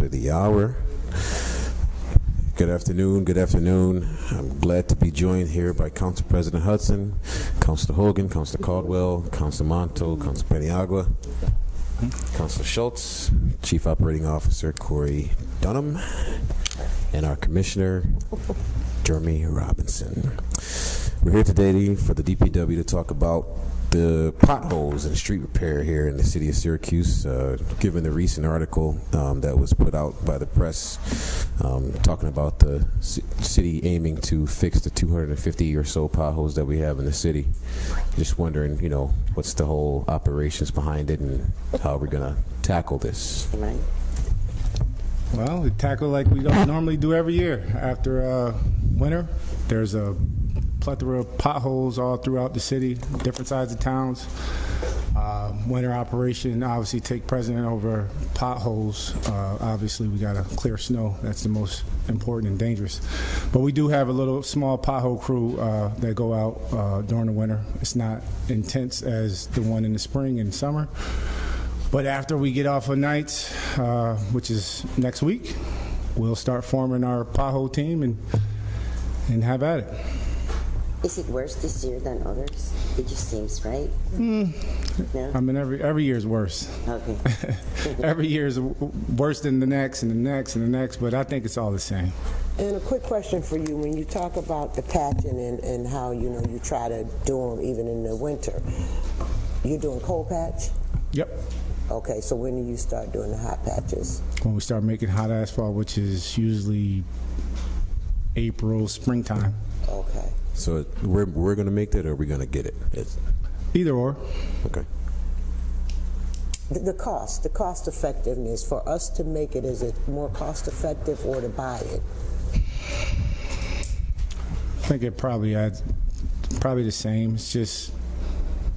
to the hour. Good afternoon. Good afternoon. I'm glad to be joined here by Council President Hudson, Councilor Hogan, Councilor Caldwell, Councilor Monto, Councilor Paniagua, Councilor Schultz, Chief Operating Officer Corey Dunham, and our Commissioner, Jeremy Robinson. We're here today for the DPW to talk about the potholes and street repair here in the city of Syracuse, given the recent article that was put out by the press talking about the city aiming to fix the 250 or so potholes that we have in the city. Just wondering, what's the whole operations behind it and how we're going to tackle this. Well, we tackle like we don't normally do every year. After winter, there's a plethora of potholes all throughout the city, different sides of towns. Winter operation obviously take precedent over potholes. Obviously, we got to clear snow. That's the most important and dangerous. But we do have a little small pothole crew that go out during the winter. It's not intense as the one in the spring and summer. But after we get off of nights, which is next week, we'll start forming our pothole team and have at it. Is it worse this year than others? It just seems right. No? I mean, every year is worse. Okay. Every year is worse than the next and the next and the next, but I think it's all the same. And a quick question for you: when you talk about the patching and how you try to do them even in the winter, you're doing cold patch? Yep. Okay, so when do you start doing the hot patches? When we start making hot asphalt, which is usually April, springtime. Okay. So we're going to make that, or are we going to get it? Either or. Okay. The cost effectiveness for us to make it, is it more cost effective or to buy it? I think it probably the same. It's just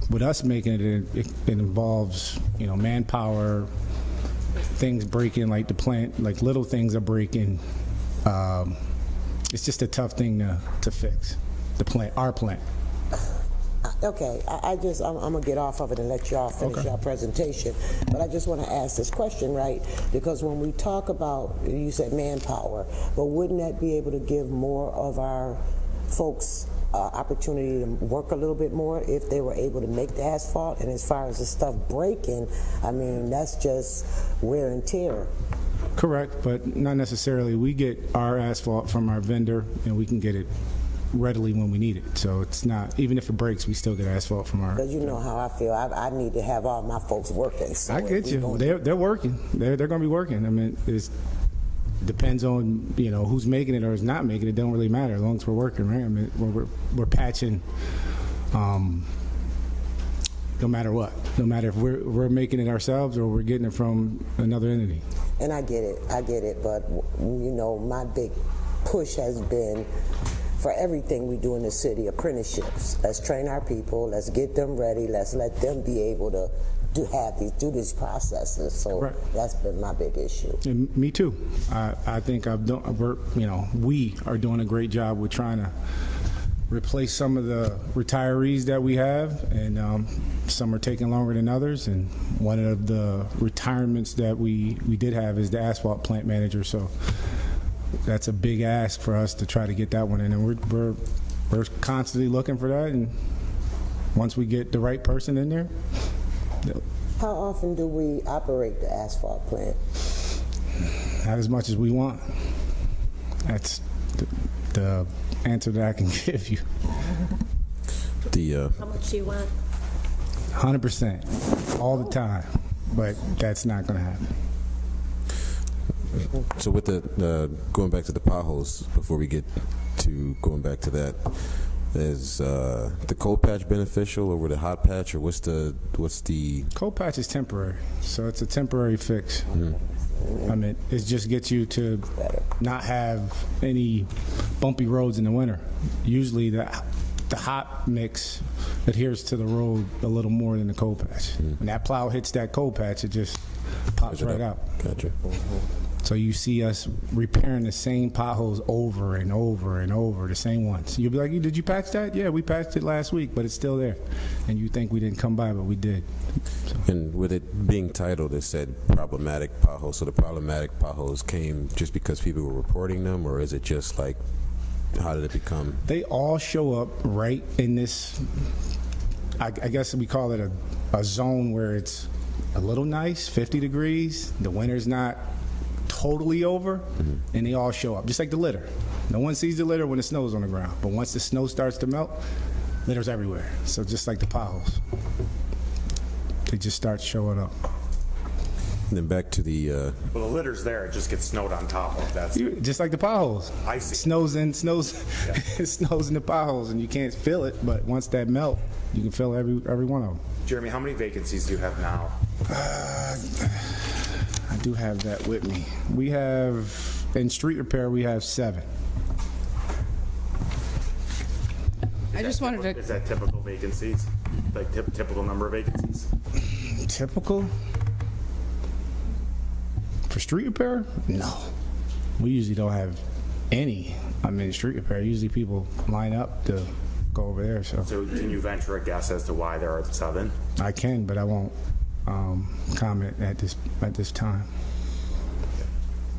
with us making it involves manpower, things breaking like the plant, like little things are breaking. It's just a tough thing to fix. Our plant. Okay, I'm gonna get off of it and let y'all finish your presentation. But I just want to ask this question, right? Because when we talk about, you said manpower, but wouldn't that be able to give more of our folks opportunity to work a little bit more if they were able to make the asphalt? And as far as the stuff breaking, I mean, that's just wear and tear. Correct, but not necessarily. We get our asphalt from our vendor, and we can get it readily when we need it. So it's not, even if it breaks, we still get asphalt from our. Because you know how I feel. I need to have all my folks working. So I get you. They're working. They're going to be working. I mean, it depends on who's making it or is not making it. It don't really matter as long as we're working, right? I mean, we're patching. No matter what, no matter if we're making it ourselves or we're getting it from another entity. And I get it, but my big push has been for everything we do in the city, apprenticeships. Let's train our people, let's get them ready, let's let them be able to do these processes. So right. That's been my big issue. And me too. I think we are doing a great job with trying to replace some of the retirees that we have, and some are taking longer than others. And one of the retirements that we did have is the asphalt plant manager. So that's a big ask for us to try to get that one in, and we're constantly looking for that. And once we get the right person in there. How often do we operate the asphalt plant? Not as much as we want. That's the answer that I can give you. How much do you want? 100%, all the time, but that's not going to happen. So with the going back to the potholes, before we get to going back to that, is the cold patch beneficial over the hot patch, or what's the cold patch is temporary, so it's a temporary fix. Mm-hmm. I mean, it just gets you to not have any bumpy roads in the winter. Usually the hot mix adheres to the road a little more than the cold patch. Mm-hmm. When that plow hits that cold patch, it just pops right out. Gotcha. Mm-hmm. So you see us repairing the same potholes over and over and over, the same ones. You'll be like, did you patch that? Yeah, we patched it last week, but it's still there. And you think we didn't come by, but we did. So. And with it being titled, it said problematic potholes. So the problematic potholes came just because people were reporting them, or is it just like, how did it become? They all show up right in this, I guess we call it a zone where it's a little nice, 50 degrees, the winter's not totally over, and they all show up, just like the litter. No one sees the litter when the snow's on the ground, but once the snow starts to melt, litter's everywhere. So just like the potholes, they just start showing up. And then back to the, Well, the litter's there, it just gets snowed on top of. That's Just like the potholes. I see. It snows in the potholes, and you can't feel it, but once that melt, you can feel every one of them. Jeremy, how many vacancies do you have now? I do have that with me. We have, in street repair, we have 7. I just wanted to. Is that typical vacancies? Like typical number of vacancies? Typical? For street repair? No. We usually don't have any. I mean, street repair, usually people line up to go over there, so. So can you venture a guess as to why there are 7? I can, but I won't comment at this time.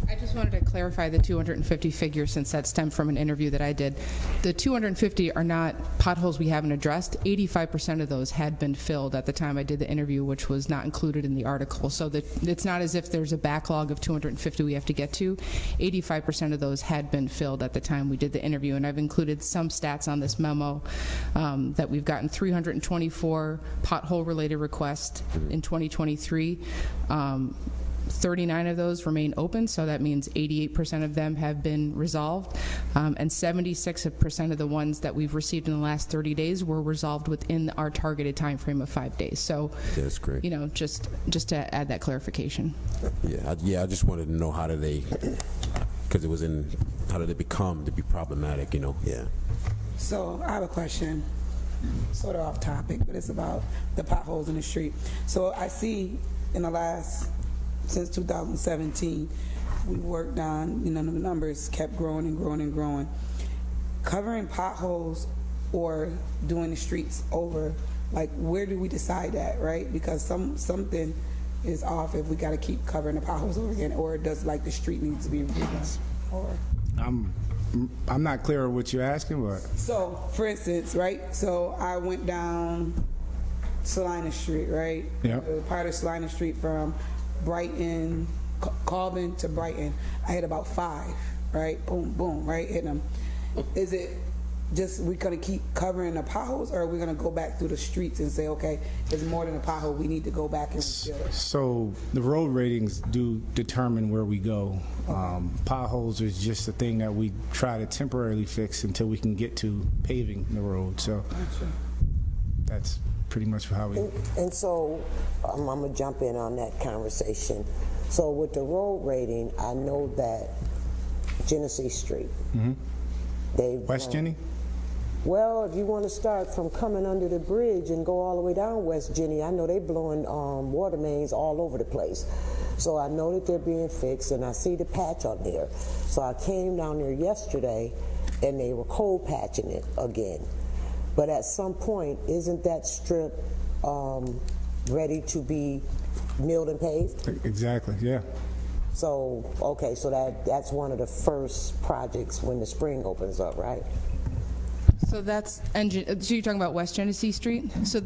I just wanted to clarify the 250 figure, since that stemmed from an interview that I did. The 250 are not potholes we haven't addressed. 85% of those had been filled at the time I did the interview, which was not included in the article. So that it's not as if there's a backlog of 250 we have to get to. 85% of those had been filled at the time we did the interview, and I've included some stats on this memo that we've gotten 324 pothole-related requests in 2023. 39 of those remain open, so that means 88% of them have been resolved, and 76% of the ones that we've received in the last 30 days were resolved within our targeted time frame of 5 days. So, that's great. you know, just to add that clarification. Yeah, I just wanted to know how did they, because it was in, how did it become to be problematic, you know? Yeah. So I have a question, sort of off topic, but it's about the potholes in the street. So I see in the last, since 2017, we worked on, you know, the numbers kept growing and growing and growing. Covering potholes or doing the streets over, like, where do we decide that, right? Because something is off if we got to keep covering the potholes over again, or does, like, the street needs to be redone? Or I'm not clear on what you're asking, but. so, for instance, right? So I went down Salina Street, right? Yeah. Part of Salina Street from Brighton, Colvin to Brighton. I hit about 5, right? Boom, boom, right? Hit them. Is it just we gonna keep covering the potholes, or are we gonna go back through the streets and say, okay, it's more than a pothole, we need to go back and refill it? So the road ratings do determine where we go. Potholes is just a thing that we try to temporarily fix until we can get to paving the road. So that's pretty much how we. And so I'm gonna jump in on that conversation. So with the road rating, I know that Genesee Street. West Jenny? Well, if you want to start from coming under the bridge and go all the way down West Jenny, I know they blowing water mains all over the place. So I know that they're being fixed, and I see the patch on there. So I came down there yesterday, and they were cold patching it again. But at some point, isn't that strip ready to be milled and paved? Exactly, yeah. So, okay, so that's one of the first projects when the spring opens up, right? So that's so you're talking about West Genesee Street? So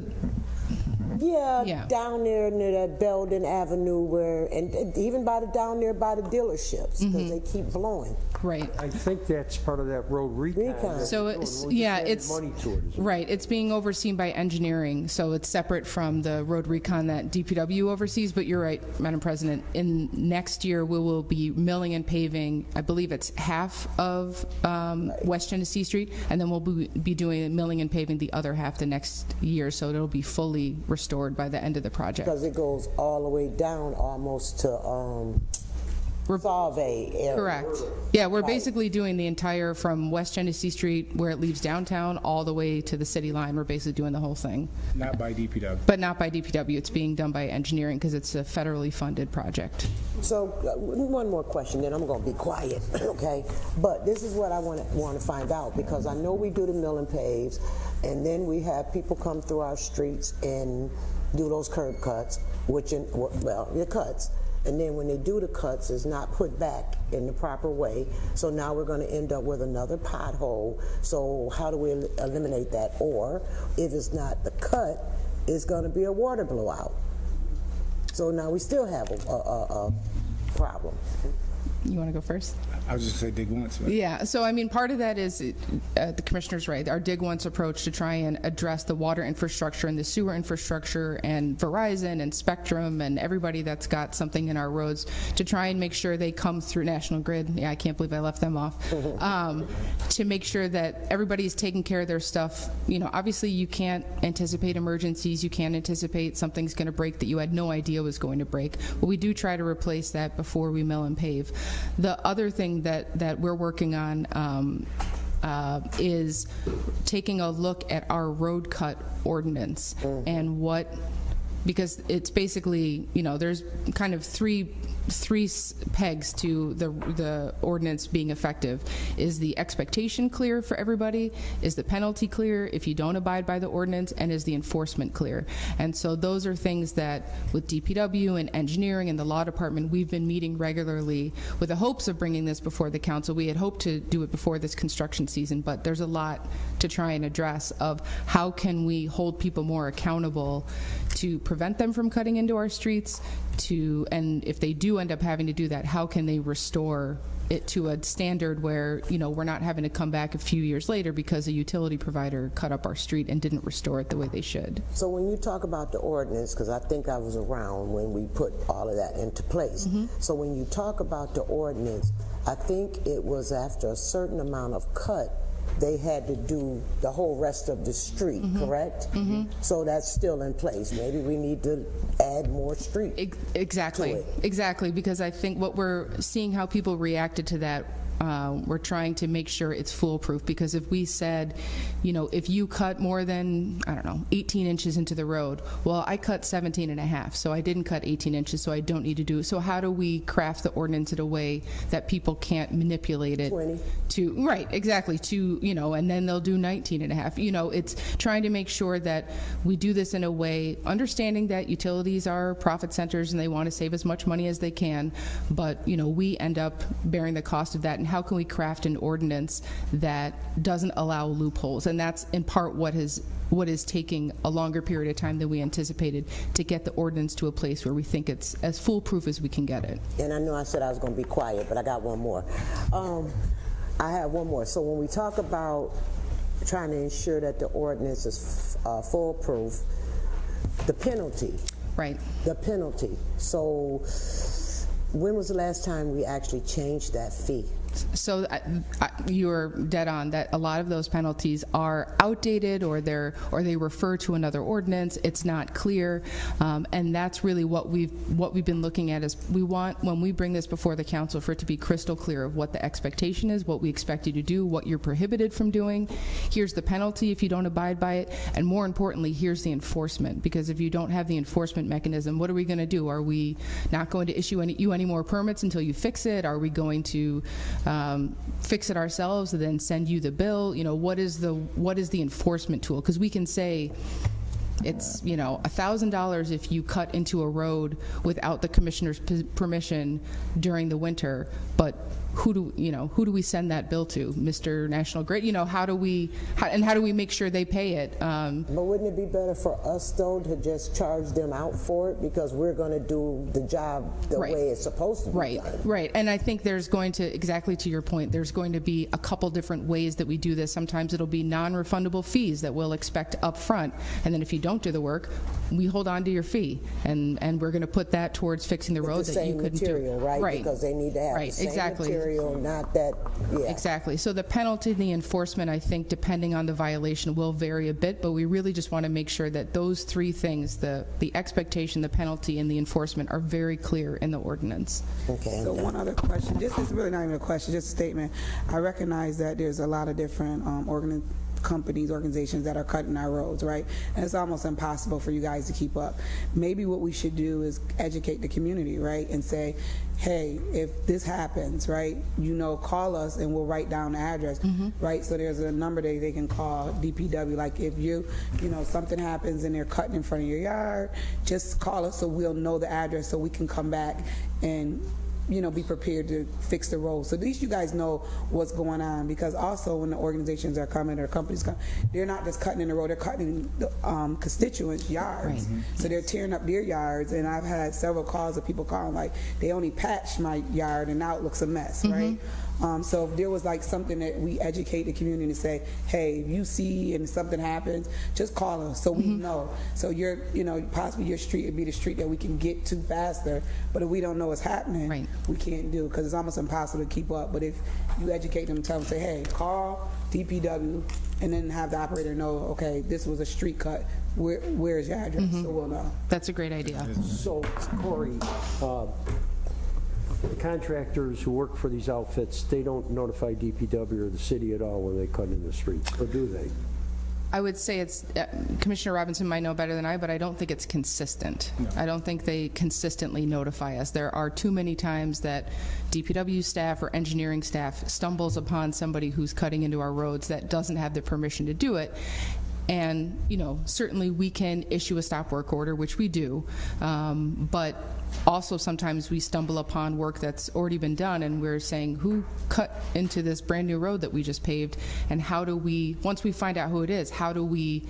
Yeah, down there near that Belden Avenue where, and even down there by the dealerships, because they keep blowing. right. I think that's part of that road recon. So it's, yeah, it's money to it. right. It's being overseen by engineering, so it's separate from the road recon that DPW oversees. But you're right, Madam President. In next year, we will be milling and paving. I believe it's half of West Genesee Street, and then we'll be doing milling and paving the other half the next year. So it'll be fully restored by the end of the project. Because it goes all the way down almost to solve a area. Correct. Yeah, we're basically doing the entire from West Genesee Street where it leaves downtown all the way to the city line. We're basically doing the whole thing. Not by DPW. But not by DPW. It's being done by engineering because it's a federally funded project. So one more question, then I'm going to be quiet, okay? But this is what I want to find out, because I know we do the mill and paves, and then we have people come through our streets and do those curb cuts, the cuts. And then when they do the cuts, it's not put back in the proper way. So now we're going to end up with another pothole. So how do we eliminate that? Or if it's not the cut, it's going to be a water blowout. So now we still have a problem. You want to go first? I was just going to say dig once. But. Yeah, so I mean, part of that is the commissioner's right. Our dig once approach to try and address the water infrastructure and the sewer infrastructure and Verizon and Spectrum and everybody that's got something in our roads to try and make sure they come through National Grid. Yeah, I can't believe I left them off. To make sure that everybody's taking care of their stuff. You know, obviously you can't anticipate emergencies. You can't anticipate something's going to break that you had no idea was going to break. But we do try to replace that before we mill and pave. The other thing that we're working on is taking a look at our road cut ordinance and what, because it's basically, you know, there's kind of three pegs to the ordinance being effective. Is the expectation clear for everybody? Is the penalty clear if you don't abide by the ordinance? And is the enforcement clear? And so those are things that with DPW and engineering and the law department, we've been meeting regularly with the hopes of bringing this before the council. We had hoped to do it before this construction season, but there's a lot to try and address of how can we hold people more accountable to prevent them from cutting into our streets, and if they do end up having to do that, how can they restore it to a standard where, you know, we're not having to come back a few years later because a utility provider cut up our street and didn't restore it the way they should. So when you talk about the ordinance, because I think I was around when we put all of that into place. So when you talk about the ordinance, I think it was after a certain amount of cut, they had to do the whole rest of the street, correct? So that's still in place. Maybe we need to add more street. Exactly, because I think what we're seeing how people reacted to that, we're trying to make sure it's foolproof, because if we said, you know, if you cut more than, I don't know, 18 inches into the road, well, I cut 17 and a half, so I didn't cut 18 inches, so I don't need to do it. So how do we craft the ordinance in a way that people can't manipulate it 20. to, right, exactly, to, you know, and then they'll do 19 and a half. You know, it's trying to make sure that we do this in a way, understanding that utilities are profit centers and they want to save as much money as they can, but, you know, we end up bearing the cost of that. And how can we craft an ordinance that doesn't allow loopholes? And that's in part what is taking a longer period of time than we anticipated to get the ordinance to a place where we think it's as foolproof as we can get it. And I know I said I was going to be quiet, but I got one more. I have one more. So when we talk about trying to ensure that the ordinance is foolproof, the penalty. Right. The penalty. So when was the last time we actually changed that fee? So you're dead on that. A lot of those penalties are outdated, or they refer to another ordinance. It's not clear, and that's really what we've been looking at. Is we want, when we bring this before the council, for it to be crystal clear of what the expectation is, what we expect you to do, what you're prohibited from doing. Here's the penalty if you don't abide by it, and more importantly, here's the enforcement. Because if you don't have the enforcement mechanism, what are we going to do? Are we not going to issue any more permits until you fix it? Are we going to fix it ourselves and then send you the bill? You know, what is the enforcement tool? Because we can say it's, you know, $1,000 if you cut into a road without the commissioner's permission during the winter, but who do we send that bill to? Mr. National Grid? You know, how do we make sure they pay it? But wouldn't it be better for us, though, to just charge them out for it, because we're going to do the job the way it's supposed to be done? Right. And I think there's going to, exactly to your point, there's going to be a couple different ways that we do this. Sometimes it'll be non-refundable fees that we'll expect up front, and then if you don't do the work, we hold on to your fee, and we're going to put that towards fixing the road that you couldn't do. Right? Because they need to have the same material material, not that, yeah. Exactly. So the penalty and the enforcement, I think, depending on the violation, will vary a bit, but we really just want to make sure that those three things, the expectation, the penalty, and the enforcement, are very clear in the ordinance. Okay. So one other question, this is really not even a question, just a statement. I recognize that there's a lot of different organizations that are cutting our roads, right? And it's almost impossible for you guys to keep up. Maybe what we should do is educate the community, right? And say, hey, if this happens, right, call us and we'll write down the address, right? So there's a number that they can call DPW. Like if something happens and they're cutting in front of your yard, just call us so we'll know the address so we can come back and be prepared to fix the road. So at least you guys know what's going on, because also when the organizations are coming or companies come, they're not just cutting in the road, they're cutting the constituents' yards. Right. So they're tearing up their yards, and I've had several calls of people calling like, they only patched my yard and now it looks a mess, right? So if there was like something that we educate the community to say, hey, if you see and something happens, just call us so we know. So possibly your street would be the street that we can get to faster, but if we don't know what's happening, right, we can't do, because it's almost impossible to keep up. But if you educate them, tell them, say, hey, call DPW, and then have the operator know, okay, this was a street cut, where's your address, so we'll know. That's a great idea. So, Corey, the contractors who work for these outfits, they don't notify DPW or the city at all when they cut in the streets, or do they? I would say it's, Commissioner Robinson might know better than I, but I don't think it's consistent. No. I don't think they consistently notify us. There are too many times that DPW staff or engineering staff stumbles upon somebody who's cutting into our roads that doesn't have the permission to do it. And, certainly we can issue a stop work order, which we do, but also sometimes we stumble upon work that's already been done, and we're saying, who cut into this brand new road that we just paved, and how do we, once we find out who it is, how do we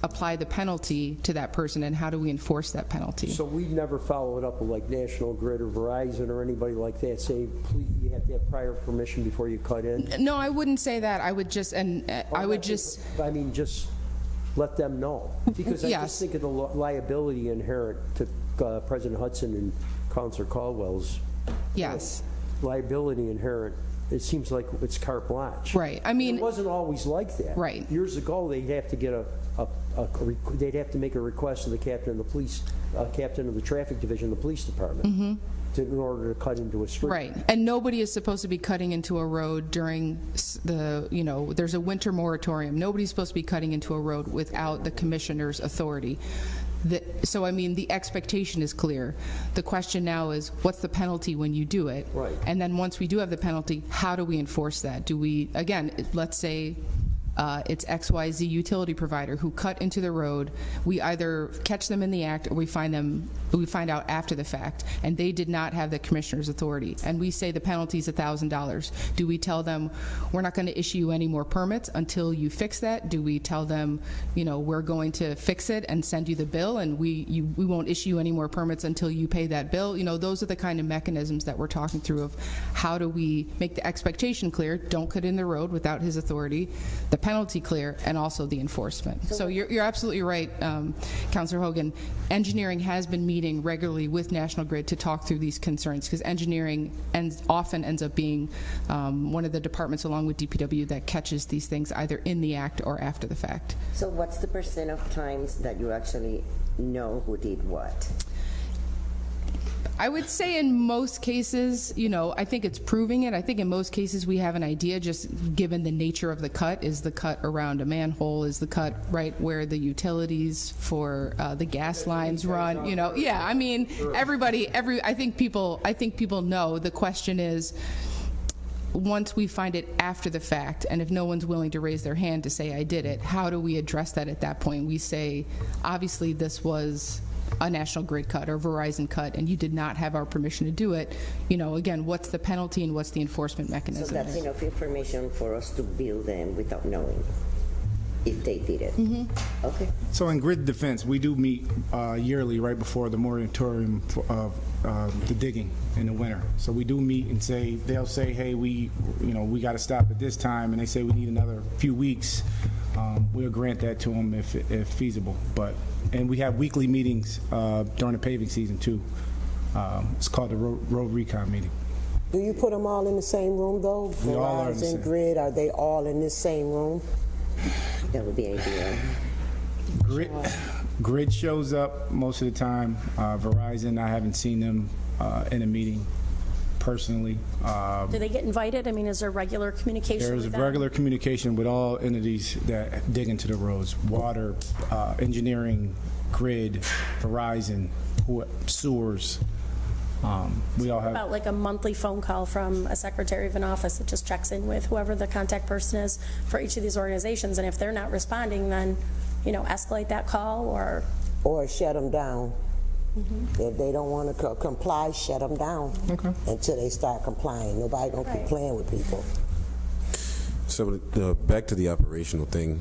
apply the penalty to that person, and how do we enforce that penalty? So we never follow it up with like National Grid or Verizon or anybody like that, say, please, you have to have prior permission before you cut in? No, I wouldn't say that. I would just, just let them know, because I just think of the liability inherent to President Hudson and Councilor Caldwell's liability inherent. It seems like it's carte blanche. Right. I mean, it wasn't always like that. Right. Years ago, they'd have to get they'd have to make a request to the captain of the police, captain of the traffic division of the police department, in order to cut into a street. Right. And nobody is supposed to be cutting into a road during there's a winter moratorium. Nobody's supposed to be cutting into a road without the commissioner's authority. So, the expectation is clear. The question now is, what's the penalty when you do it? Right. And then once we do have the penalty, how do we enforce that? Do we, again, let's say it's XYZ utility provider who cut into the road. We either catch them in the act, or we find out after the fact, and they did not have the commissioner's authority. And we say the penalty is $1,000. Do we tell them we're not going to issue you any more permits until you fix that? Do we tell them, we're going to fix it and send you the bill, and we won't issue you any more permits until you pay that bill? Those are the kind of mechanisms that we're talking through of how do we make the expectation clear, don't cut in the road without his authority, the penalty clear, and also the enforcement. So you're absolutely right, Councilor Hogan. Engineering has been meeting regularly with National Grid to talk through these concerns, because engineering often ends up being one of the departments, along with DPW, that catches these things either in the act or after the fact. So what's the % of times that you actually know who did what? I would say in most cases, I think it's proving it. I think in most cases we have an idea, just given the nature of the cut. Is the cut around a manhole? Is the cut right where the utilities for the gas lines run? I think people know. The question is, once we find it after the fact, and if no one's willing to raise their hand to say I did it, how do we address that at that point? We say, obviously this was a National Grid cut or Verizon cut, and you did not have our permission to do it. Again, what's the penalty and what's the enforcement mechanism? So that's enough information for us to bill them without knowing if they did it. Okay. So in Grid Defense, we do meet yearly right before the moratorium of the digging in the winter. So we do meet and they'll say, hey, we got to stop at this time, and they say we need another few weeks. We'll grant that to them if feasible. And we have weekly meetings during the paving season too. It's called the road recon meeting. Do you put them all in the same room, though? We all are in the Verizon, same. Grid, are they all in this same room? That would be ideal. Grid shows up most of the time. Verizon, I haven't seen them in a meeting personally. Do they get invited? I mean, is there regular communication There's with them? regular communication with all entities that dig into the roads: water, engineering, Grid, Verizon, sewers. We all have. About like a monthly phone call from a secretary of an office that just checks in with whoever the contact person is for each of these organizations, and if they're not responding, then, escalate that call Or shut them down. If they don't want to comply, shut them down until they start complying. Nobody gonna keep playing with people. So back to the operational thing.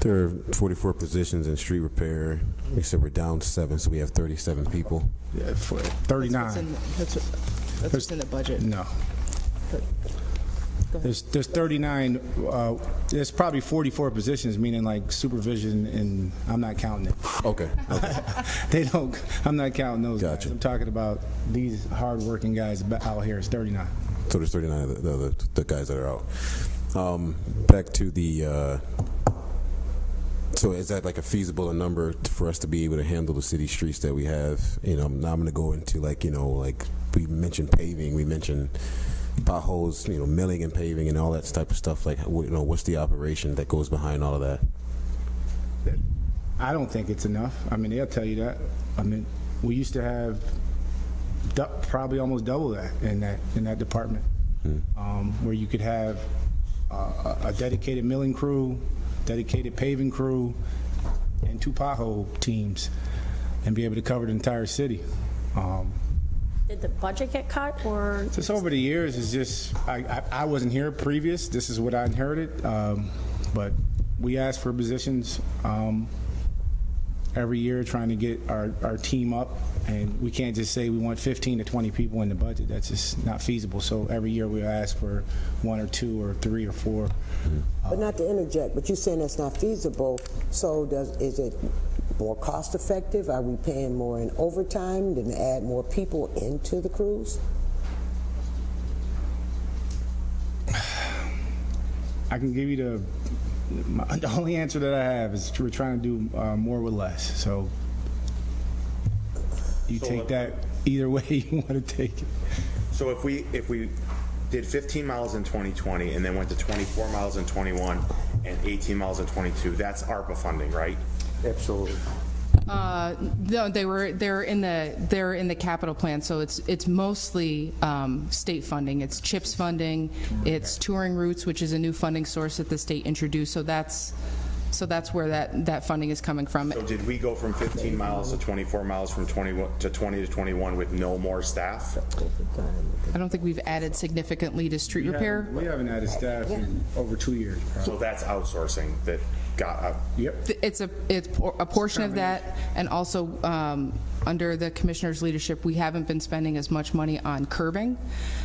There are 44 positions in street repair. We said we're down 7, so we have 37 people. Yeah, 39. That's what's in the budget. No. There's 39. There's probably 44 positions, meaning like supervision, and I'm not counting it. Okay. They don't. I'm not counting those. Gotcha. Guys. I'm talking about these hard-working guys out here. It's 39. So there's 39 of the guys that are out. Back to the. So is that like a feasible number for us to be able to handle the city streets that we have? Now I'm going to go into like we mentioned paving, we mentioned potholes, milling and paving and all that type of stuff. Like, what's the operation that goes behind all of that? I don't think it's enough. I mean, they'll tell you that. I mean, we used to have probably almost double that in that department, where you could have a dedicated milling crew, dedicated paving crew, and 2 pothole teams, and be able to cover the entire city. did the budget get cut, or? Just over the years, it's just, I wasn't here previous. This is what I inherited. But we ask for positions every year, trying to get our team up. And we can't just say we want 15 to 20 people in the budget. That's just not feasible. So every year we ask for 1 or 2 or 3 or 4. But not to interject, but you're saying that's not feasible. So is it more cost effective? Are we paying more in overtime than to add more people into the crews? I can give you the only answer that I have is we're trying to do more with less. So you take that either way you want to take it. So if we did 15 miles in 2020 and then went to 24 miles in 21 and 18 miles in 22, that's ARPA funding, right? Absolutely. No, they're in the capital plan, so it's mostly state funding. It's CHIPS funding, it's touring routes, which is a new funding source that the state introduced. So that's where that funding is coming from. So did we go from 15 miles to 24 miles, from 20 to 21 with no more staff? I don't think we've added significantly to street repair. We haven't added staff in over 2 years. So that's outsourcing that got out. Yep. It's a portion of that, and also under the commissioner's leadership, we haven't been spending as much money on curbing,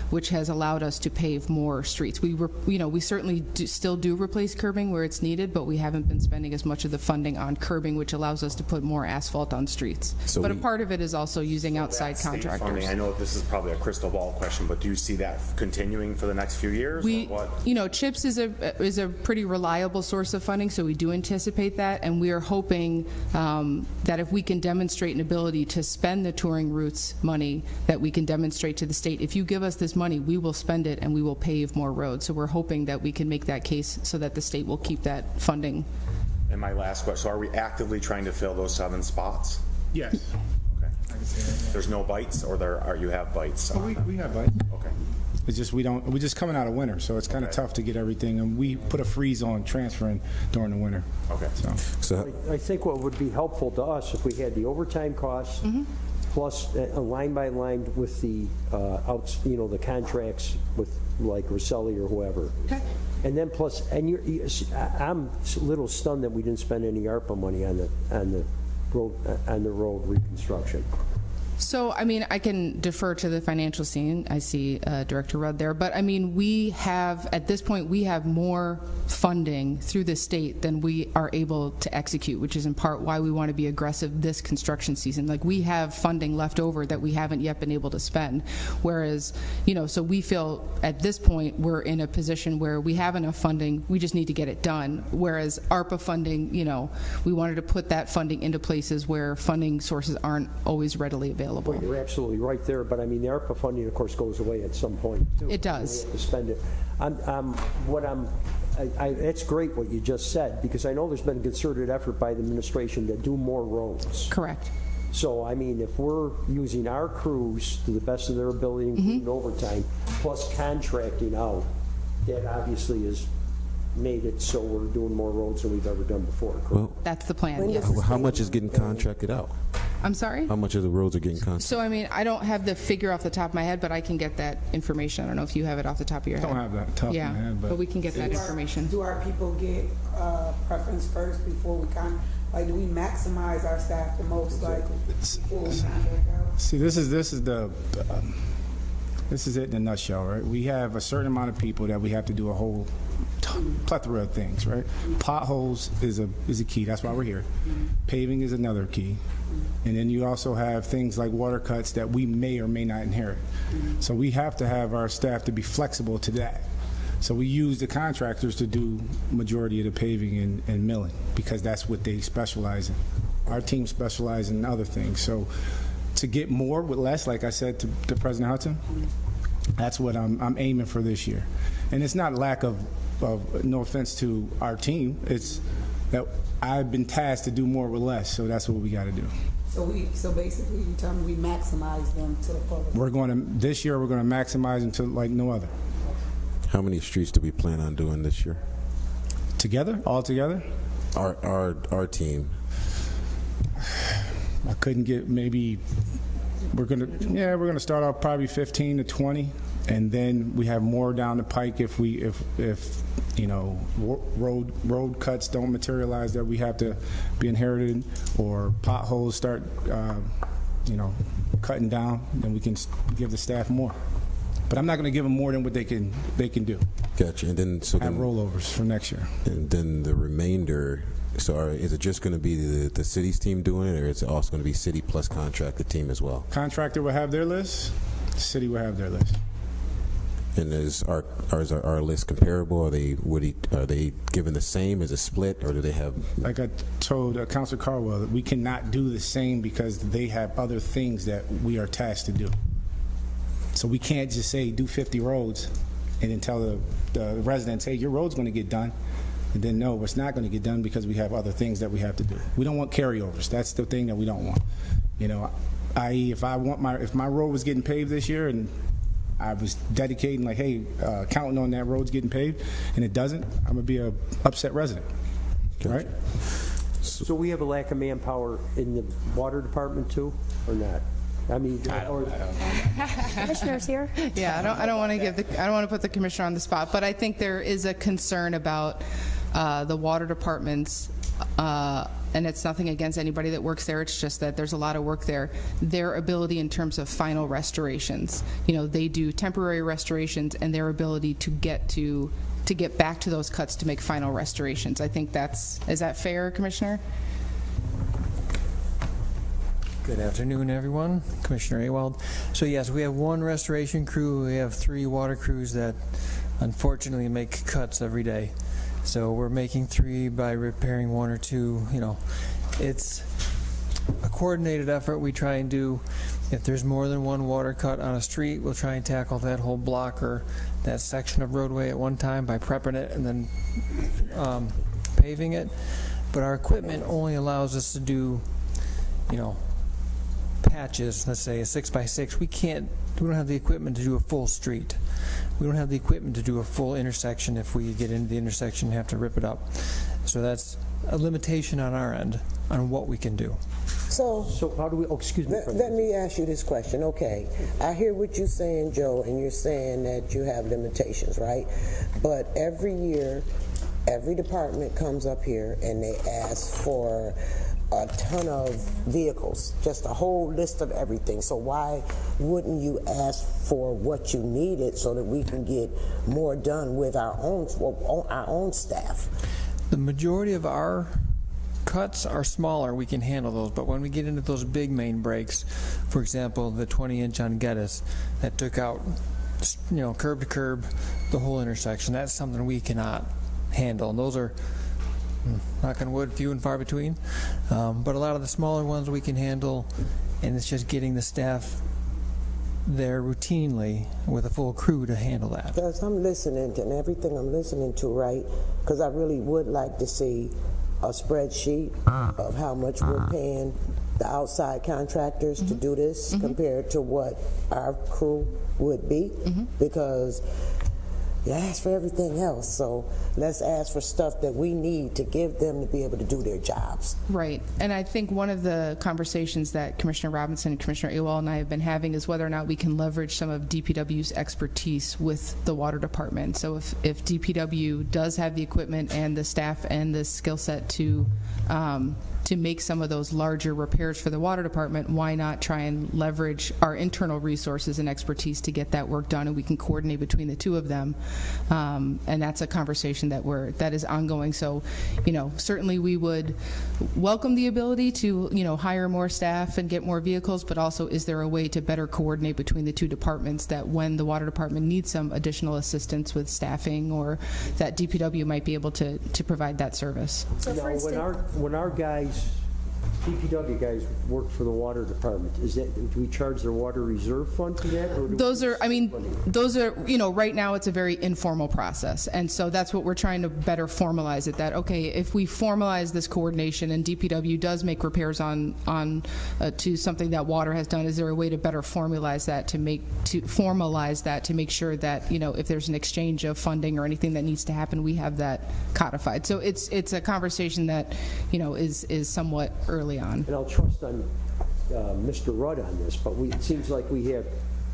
which has allowed us to pave more streets. We certainly still do replace curbing where it's needed, but we haven't been spending as much of the funding on curbing, which allows us to put more asphalt on streets. So but a part of it is also using outside That state contractors. funding, I know this is probably a crystal ball question, but do you see that continuing for the next few years? Or what? CHIPS is a pretty reliable source of funding, so we do anticipate that, and we are hoping that if we can demonstrate an ability to spend the touring routes money, that we can demonstrate to the state, if you give us this money, we will spend it and we will pave more roads. So we're hoping that we can make that case so that the state will keep that funding. And my last question, so are we actively trying to fill those 7 spots? Yes. Okay. There's no bites, or you have bites? Oh, we have bites. Okay. It's just we're just coming out of winter, so it's kind of tough to get everything, and we put a freeze on transferring during the winter. Okay. So I think what would be helpful to us if we had the overtime costs plus a line by line with the the contracts with like Rosselli or whoever. Okay. And then plus, I'm a little stunned that we didn't spend any ARPA money on the road reconstruction. So, I mean, I can defer to the financial scene. I see Director Rudd there. But, I mean, we have, at this point, we have more funding through the state than we are able to execute, which is in part why we want to be aggressive this construction season. Like, we have funding left over that we haven't yet been able to spend. Whereas, you know, so we feel at this point we're in a position where we have enough funding, we just need to get it done. Whereas ARPA funding, you know, we wanted to put that funding into places where funding sources aren't always readily available. Well, you're absolutely right there, but I mean, the ARPA funding, of course, goes away at some point, too. It does. We have to spend it. It's great what you just said, because I know there's been a concerted effort by the administration to do more roads. Correct. So, I mean, if we're using our crews to the best of their ability, including overtime, plus contracting out, that obviously has made it so we're doing more roads than we've ever done before. Well, That's the plan, yes. how much is getting contracted out? I'm sorry? How much of the roads are getting contracted? So, I mean, I don't have the figure off the top of my head, but I can get that information. I don't know if you have it off the top of your I head. don't have that top of my head, but we can get that information. Do our people get preference first before we like, do we maximize our staff the most, like, before we contract out? See, this is it in a nutshell, right? We have a certain amount of people that we have to do a whole plethora of things, right? Potholes is a key. That's why we're here. Paving is another key. And then you also have things like water cuts that we may or may not inherit. So we have to have our staff to be flexible to that. So we use the contractors to do majority of the paving and milling because that's what they specialize in. Our team specializes in other things. So to get more with less, like I said to President Hudson, that's what I'm aiming for this year. And it's not lack of no offense to our team, it's that I've been tasked to do more with less, so that's what we got to do. So basically, you tell me we maximize them to the fullest. This year we're going to maximize them to like no other. How many streets do we plan on doing this year? Together, all together? Our team. I couldn't get maybe. We're gonna start off probably 15 to 20, and then we have more down the pike if you know road cuts don't materialize that we have to be inherited, or potholes start cutting down, then we can give the staff more. But I'm not going to give them more than what they can do. Gotcha. And then have rollovers for next year. And then the remainder. So is it just going to be the city's team doing it, or is it also going to be city plus contractor team as well? Contractor will have their list. The city will have their list. And is our list comparable? Are they given the same? Is it split, or do they have? Like I told Councilor Caldwell, that we cannot do the same because they have other things that we are tasked to do. So we can't just say do 50 roads and then tell the residents, hey, your road's going to get done. And then no, it's not going to get done because we have other things that we have to do. We don't want carryovers. That's the thing that we don't want. You know, if my road was getting paved this year and I was dedicating like, hey, counting on that road's getting paved, and it doesn't, I'm gonna be a upset resident, right? So we have a lack of manpower in the water department too, or not? I mean, Commissioner's here. Yeah, I don't want to put the commissioner on the spot, but I think there is a concern about the water departments, and it's nothing against anybody that works there. It's just that there's a lot of work there. Their ability in terms of final restorations, you know, they do temporary restorations, and their ability to get back to those cuts to make final restorations. I think is that fair, Commissioner? Good afternoon, everyone. Commissioner Awald. So yes, we have one restoration crew. We have 3 water crews that unfortunately make cuts every day. So we're making 3 by repairing 1 or 2. You know, it's a coordinated effort we try and do. If there's more than one water cut on a street, we'll try and tackle that whole block or that section of roadway at one time by prepping it and then paving it. But our equipment only allows us to do, you know, patches, let's say a 6x6. We don't have the equipment to do a full street. We don't have the equipment to do a full intersection. If we get into the intersection and have to rip it up. So that's a limitation on our end on what we can do. So how do we, excuse me. Let me ask you this question. Okay, I hear what you're saying, Joe, and you're saying that you have limitations, right? But every year every department comes up here and they ask for a ton of vehicles, just a whole list of everything. So why wouldn't you ask for what you needed so that we can get more done with our own staff? The majority of our cuts are smaller, we can handle those, but when we get into those big main breaks, for example, the 20-inch on Geddes that took out, curb to curb, the whole intersection, that's something we cannot handle. And those are, knock on wood, few and far between. But a lot of the smaller ones we can handle, and it's just getting the staff there routinely with a full crew to handle that. Because I'm listening to, and everything I'm listening to, right, because I really would like to see a spreadsheet of how much we're paying the outside contractors to do this compared to what our crew would be, because you ask for everything else, so let's ask for stuff that we need to give them to be able to do their jobs. Right, and I think one of the conversations that Commissioner Robinson and Commissioner Ewald and I have been having is whether or not we can leverage some of DPW's expertise with the water department. So if DPW does have the equipment and the staff and the skill set to make some of those larger repairs for the water department, why not try and leverage our internal resources and expertise to get that work done, and we can coordinate between the two of them. And that's a conversation that is ongoing. So, certainly we would welcome the ability to, hire more staff and get more vehicles, but also is there a way to better coordinate between the two departments that when the water department needs some additional assistance with staffing, or that DPW might be able to provide that service. So for instance, when our DPW guys work for the water department, do we charge their water reserve fund for that? Or those are, right now it's a very informal process, and so that's what we're trying to better formalize it, that, okay, if we formalize this coordination and DPW does make repairs on to something that water has done, is there a way to better formalize that to make sure that, if there's an exchange of funding or anything that needs to happen, we have that codified. So it's a conversation that, is somewhat early on. And I'll trust on Mr. Rudd on this, but it seems like we have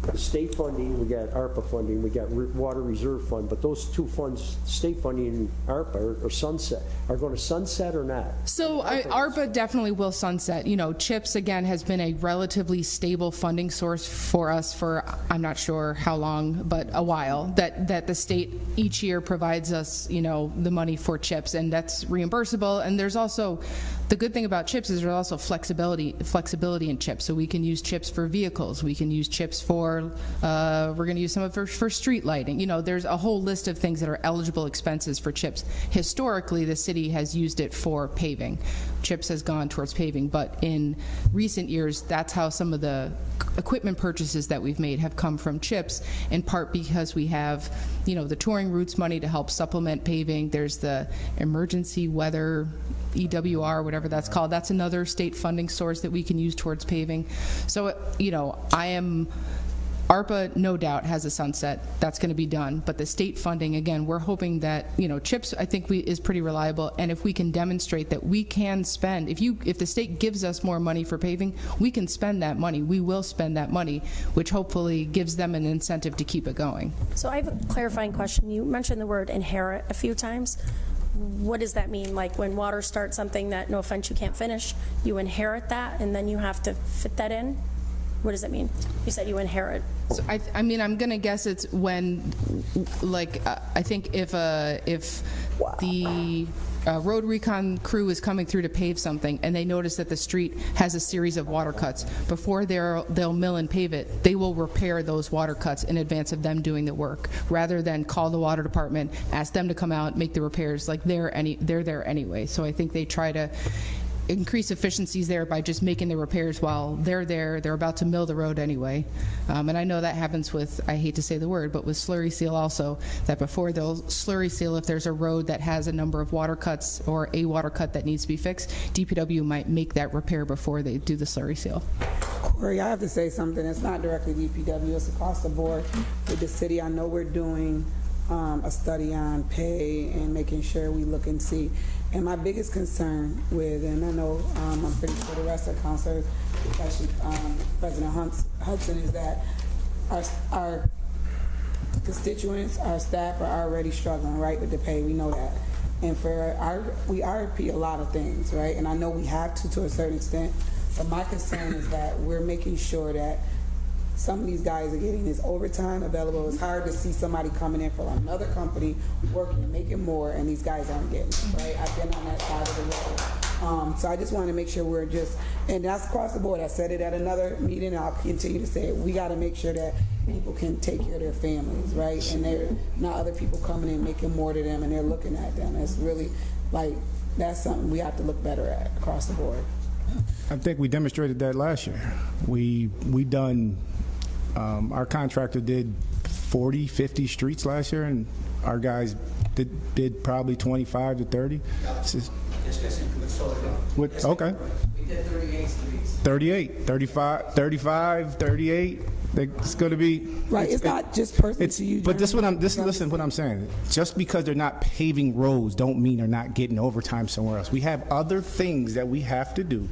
the state funding, we got ARPA funding, we got water reserve fund, but those two funds, state funding and ARPA, are going to sunset or not? So ARPA definitely will sunset. CHIPS, again, has been a relatively stable funding source for us for, I'm not sure how long, but a while, that the state each year provides us, the money for CHIPS, and that's reimbursable. And there's also, the good thing about CHIPS is there's also flexibility in CHIPS. So we can use CHIPS for vehicles, we can use CHIPS for, we're going to use some of it for street lighting. There's a whole list of things that are eligible expenses for CHIPS. Historically, the city has used it for paving. CHIPS has gone towards paving, but in recent years, that's how some of the equipment purchases that we've made have come from CHIPS, in part because we have, the touring routes money to help supplement paving. There's the emergency weather EWR, whatever that's called. That's another state funding source that we can use towards paving. So, ARPA, no doubt, has a sunset. That's going to be done. But the state funding, again, we're hoping that, CHIPS, I think, is pretty reliable. And if we can demonstrate that we can spend, if the state gives us more money for paving, we can spend that money. We will spend that money, which hopefully gives them an incentive to keep it going. So I have a clarifying question. You mentioned the word inherit a few times. What does that mean? Like when water starts something that, no offense, you can't finish, you inherit that and then you have to fit that in? What does that mean? You said you inherit. So I'm going to guess it's when, I think if the road recon crew is coming through to pave something and they notice that the street has a series of water cuts, before they'll mill and pave it, they will repair those water cuts in advance of them doing the work, rather than call the water department, ask them to come out, make the repairs. They're there anyway. So I think they try to increase efficiencies there by just making the repairs while they're there. They're about to mill the road anyway. And I know that happens with, I hate to say the word, but with slurry seal also, that before they'll slurry seal, if there's a road that has a number of water cuts or a water cut that needs to be fixed, DPW might make that repair before they do the slurry seal. Corey, I have to say something. It's not directly DPW, it's across the board with the city. I know we're doing a study on pay and making sure we look and see. And my biggest concern with, and I know I'm pretty sure the rest of the councilors, especially President Hudson, is that our constituents, our staff are already struggling, right, with the pay. We know that. And we RFP a lot of things, right? And I know we have to a certain extent, but my concern is that we're making sure that some of these guys are getting this overtime available. It's hard to see somebody coming in from another company working and making more, and these guys aren't getting it, right? I've been on that side of the road. So I just want to make sure we're just, and that's across the board. I said it at another meeting, and I'll continue to say it. We got to make sure that people can take care of their families, right? And they're not other people coming in making more to them, and they're looking at them. It's really, like, that's something we have to look better at across the board. I think we demonstrated that last year. We done, our contractor did 40, 50 streets last year, and our guys did probably 25 to 30. Okay. We did 38 streets. 38, 35, 38. It's going to be right. It's not just personal to you. But listen what I'm saying. Just because they're not paving roads don't mean they're not getting overtime somewhere else. We have other things that we have to do.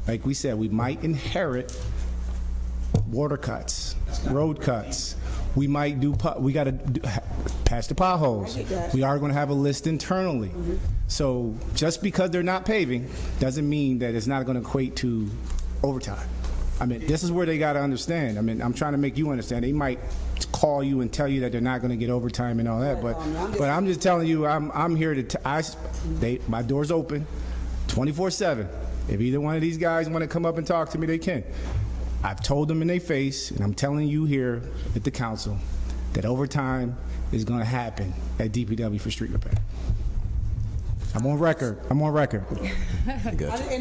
Like we said, we might inherit water cuts, road cuts. We might we got to patch the potholes. We are going to have a list internally. So just because they're not paving doesn't mean that it's not going to equate to overtime. I mean, this is where they got to understand. I mean, I'm trying to make you understand. They might call you and tell you that they're not going to get overtime and all that, but I'm just telling you, I'm here to. My door's open, 24/7. If either one of these guys want to come up and talk to me, they can. I've told them in their face, and I'm telling you here at the council, that overtime is going to happen at DPW for street repair. I'm on record. And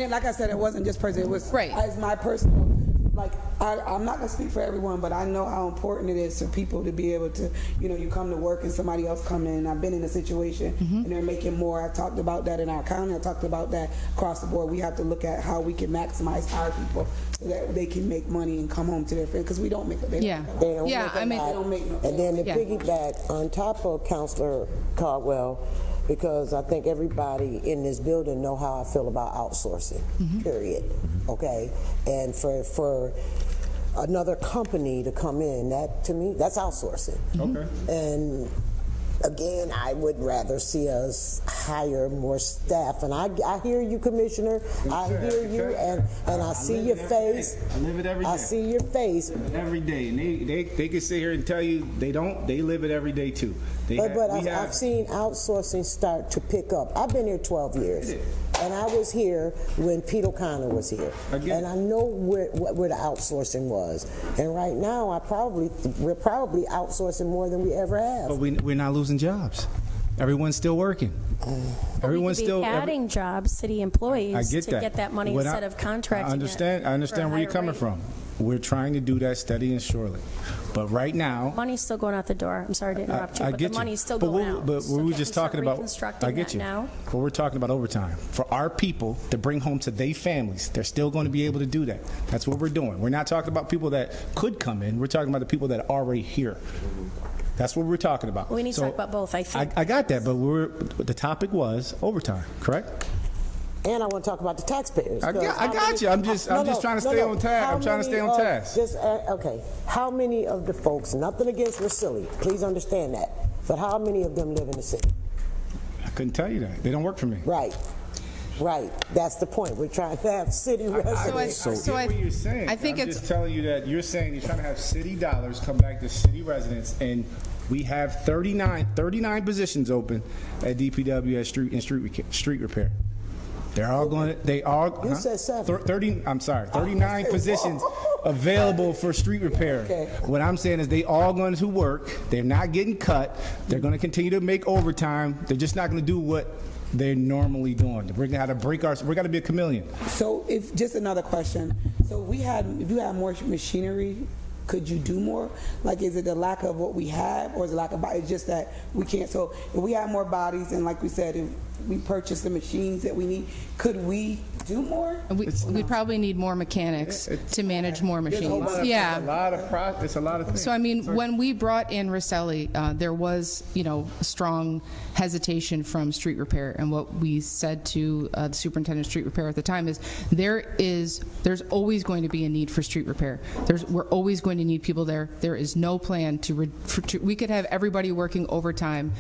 then, like I said, it wasn't just personal. It was as my personal. Like I'm not gonna speak for everyone, but I know how important it is for people to be able to, you come to work and somebody else come in. I've been in a situation and they're making more. I talked about that in our county. I talked about that across the board. We have to look at how we can maximize our people so that they can make money and come home to their friends, because we don't make a They don't make no. And then to piggyback on top of Councilor Caldwell, because I think everybody in this building know how I feel about outsourcing, period, okay? And for another company to come in, that, to me, that's outsourcing. Okay. And again, I would rather see us hire more staff. And I hear you, Commissioner. I hear you, and I see your face. I live it every day. I see your face. Every day. And they can sit here and tell you they don't. They live it every day, too. But I've seen outsourcing start to pick up. I've been here 12 years. And I was here when Pete O'Connor was here. And I know where the outsourcing was. And right now, we're probably outsourcing more than we ever have. But we're not losing jobs. Everyone's still working. Everyone's still adding jobs, city employees, to get that money instead of contracting. I understand where you're coming from. We're trying to do that steady and surely. But right now, money's still going out the door. I'm sorry to interrupt you, but the money's still going out. But we were just talking about. I get you. Now. But we're talking about overtime for our people to bring home to their families. They're still going to be able to do that. That's what we're doing. We're not talking about people that could come in. We're talking about the people that are already here. That's what we're talking about. We need to talk about both, I think. I got that, but the topic was overtime, correct? And I want to talk about the taxpayers. I got you. I'm just trying to stay on task. I'm trying to stay on task. Okay. How many of the folks, nothing against Wasilla, please understand that, but how many of them live in the city? I couldn't tell you that. They don't work for me. Right. That's the point. We're trying to have city residents. So what you're saying. I think I'm just telling you that you're saying you're trying to have city dollars come back to city residents, and we have 39 positions open at DPW at street repair. They're all going to, You said 7. 39 positions available for street repair. Okay. What I'm saying is they all going to work. They're not getting cut. They're going to continue to make overtime. They're just not going to do what they're normally doing. We're going to we're going to be a chameleon. So just another question. So if you had more machinery, could you do more? Like, is it the lack of what we have, or is it lack of bodies? It's just that we can't. So if we have more bodies, and like we said, if we purchase the machines that we need, could we do more? We probably need more mechanics to manage more machines. It's a lot of things. So I mean, when we brought in Rosselli, there was strong hesitation from street repair, and what we said to the superintendent of street repair at the time is there's always going to be a need for street repair. We're always going to need people there. There is no plan we could have everybody working overtime.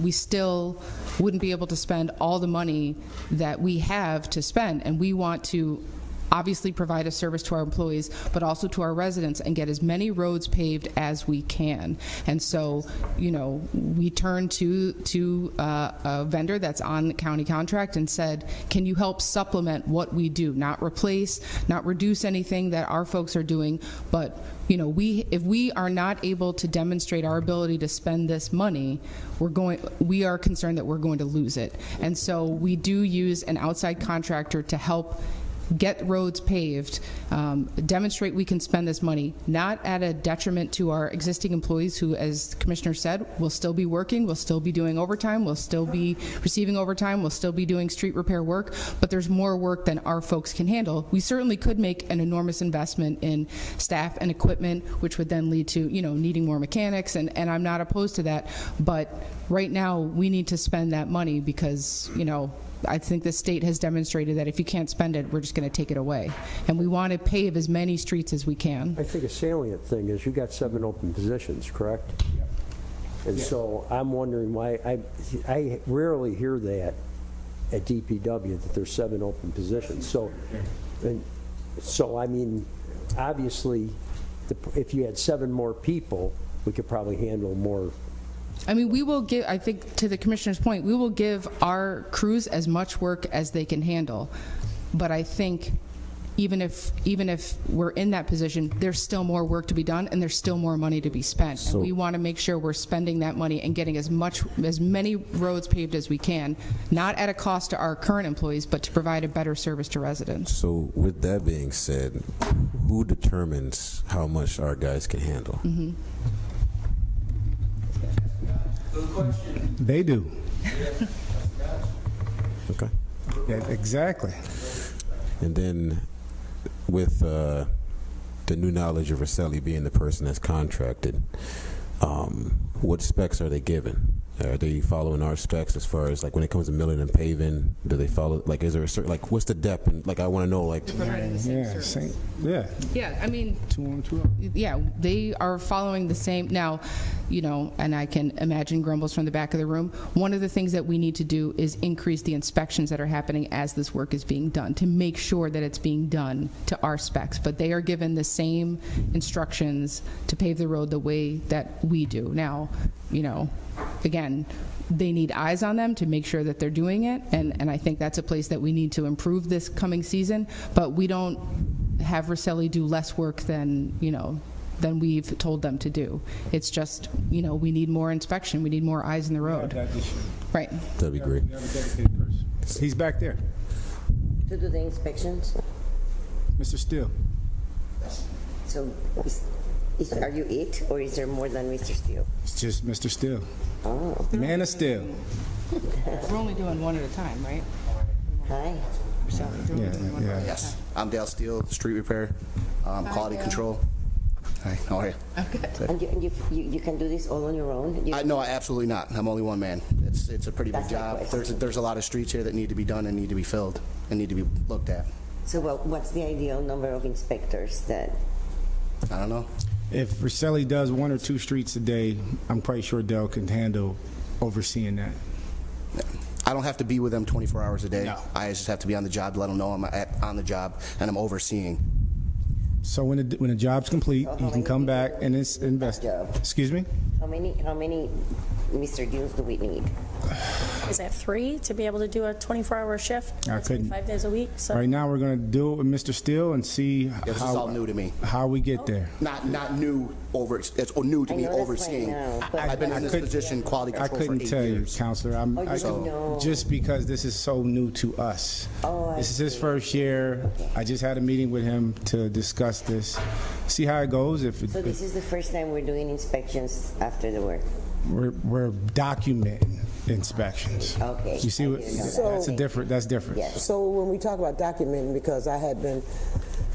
We still wouldn't be able to to spend all the money that we have to spend, and we want to obviously provide a service to our employees, but also to our residents, and get as many roads paved as we can. And so, you know, we turned to a vendor that's on the county contract and said, can you help supplement what we do? Not replace, not reduce anything that our folks are doing, but you know, if we are not able to demonstrate our ability to spend this money, we are concerned that we're going to lose it. And so we do use an outside contractor to help get roads paved, demonstrate we can spend this money, not at a detriment to our existing employees who, as the Commissioner said, will still be working, will still be doing overtime, will still be receiving overtime, will still be doing street repair work, but there's more work than our folks can handle. We certainly could make an enormous investment in staff and equipment, which would then lead to, you know, needing more mechanics, and I'm not opposed to that, but right now we need to spend that money because, you know, I think the state has demonstrated that if you can't spend it, we're just going to take it away. And we want to pave as many streets as we can. I think a salient thing is you got 7 open positions, correct? Yep. And so I'm wondering why, I rarely hear that at DPW, that there's 7 open positions. So, I mean, obviously, if you had 7 more people, we could probably handle more. I mean, we will give, I think to the Commissioner's point, we will give our crews as much work as they can handle. But I think even if we're in that position, there's still more work to be done and there's still more money to be spent. And we want to make sure we're spending that money and getting as many roads paved as we can, not at a cost to our current employees, but to provide a better service to residents. So with that being said, who determines how much our guys can handle? Mm-hmm. They do. Okay. Yeah, exactly. And then with the new knowledge of Rosselli being the person that's contracted, what specs are they given? Are they following our specs as far as, like, when it comes to milling and paving? Do they follow, like, is there a certain, like, what's the depth? And, like, I want to know, like, yeah, I mean, 2 on 2 off. Yeah, they are following the same. Now, you know, and I can imagine grumbles from the back of the room. One of the things that we need to do is increase the inspections that are happening as this work is being done to make sure that it's being done to our specs. But they are given the same instructions to pave the road the way that we do. Now, you know, again, they need eyes on them to make sure that they're doing it, and I think that's a place that we need to improve this coming season. But we don't have Rosselli do less work than, you know, than we've told them to do. It's just, you know, we need more inspection. We need more eyes in the road. Right. That'd be great. We have a dedicated person. He's back there. To do the inspections? Mr. Steele. So are you it, or is there more than Mr. Steele? It's just Mr. Steele. Oh. Man of Steel. We're only doing one at a time, right? Hi. Yeah. Yes, I'm Dale Steele, street repair, quality control. Hi, how are you? Okay. And you can do this all on your own? No, absolutely not. I'm only one man. It's a pretty big job. There's a lot of streets here that need to be done and need to be filled and need to be looked at. So what's the ideal number of inspectors that? I don't know. If Rosselli does 1 or 2 streets a day, I'm quite sure Dell can handle overseeing that. I don't have to be with them 24 hours a day. No. I just have to be on the job to let them know I'm on the job and I'm overseeing. So when the job's complete, you can come back and invest. Excuse me? How many Mr. Deals do we need? Is that 3 to be able to do a 24-hour shift? I couldn't. 5 days a week? So. Right now, we're going to do it with Mr. Steele and see This is all new to me. how we get there. Not new over. It's new to me overseeing. I've been in this position, quality control, I couldn't for 8 tell years. you, Counselor. Just because this is so new to us. This is his first year. I just had a meeting with him to discuss this, see how it goes. So this is the first time we're doing inspections after the work? We're documenting inspections. Okay. You see, that's different. Yes. So when we talk about documenting, because I had been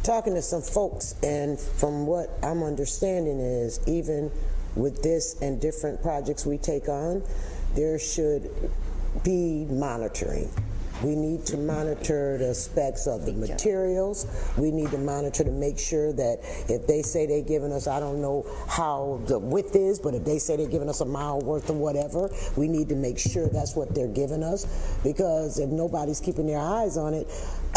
talking to some folks, and from what I'm understanding is, even with this and different projects we take on, there should be monitoring. We need to monitor the specs of the materials. We need to monitor to make sure that if they say they're giving us, I don't know how the width is, but if they say they're giving us a mile worth of whatever, we need to make sure that's what they're giving us, because if nobody's keeping their eyes on it,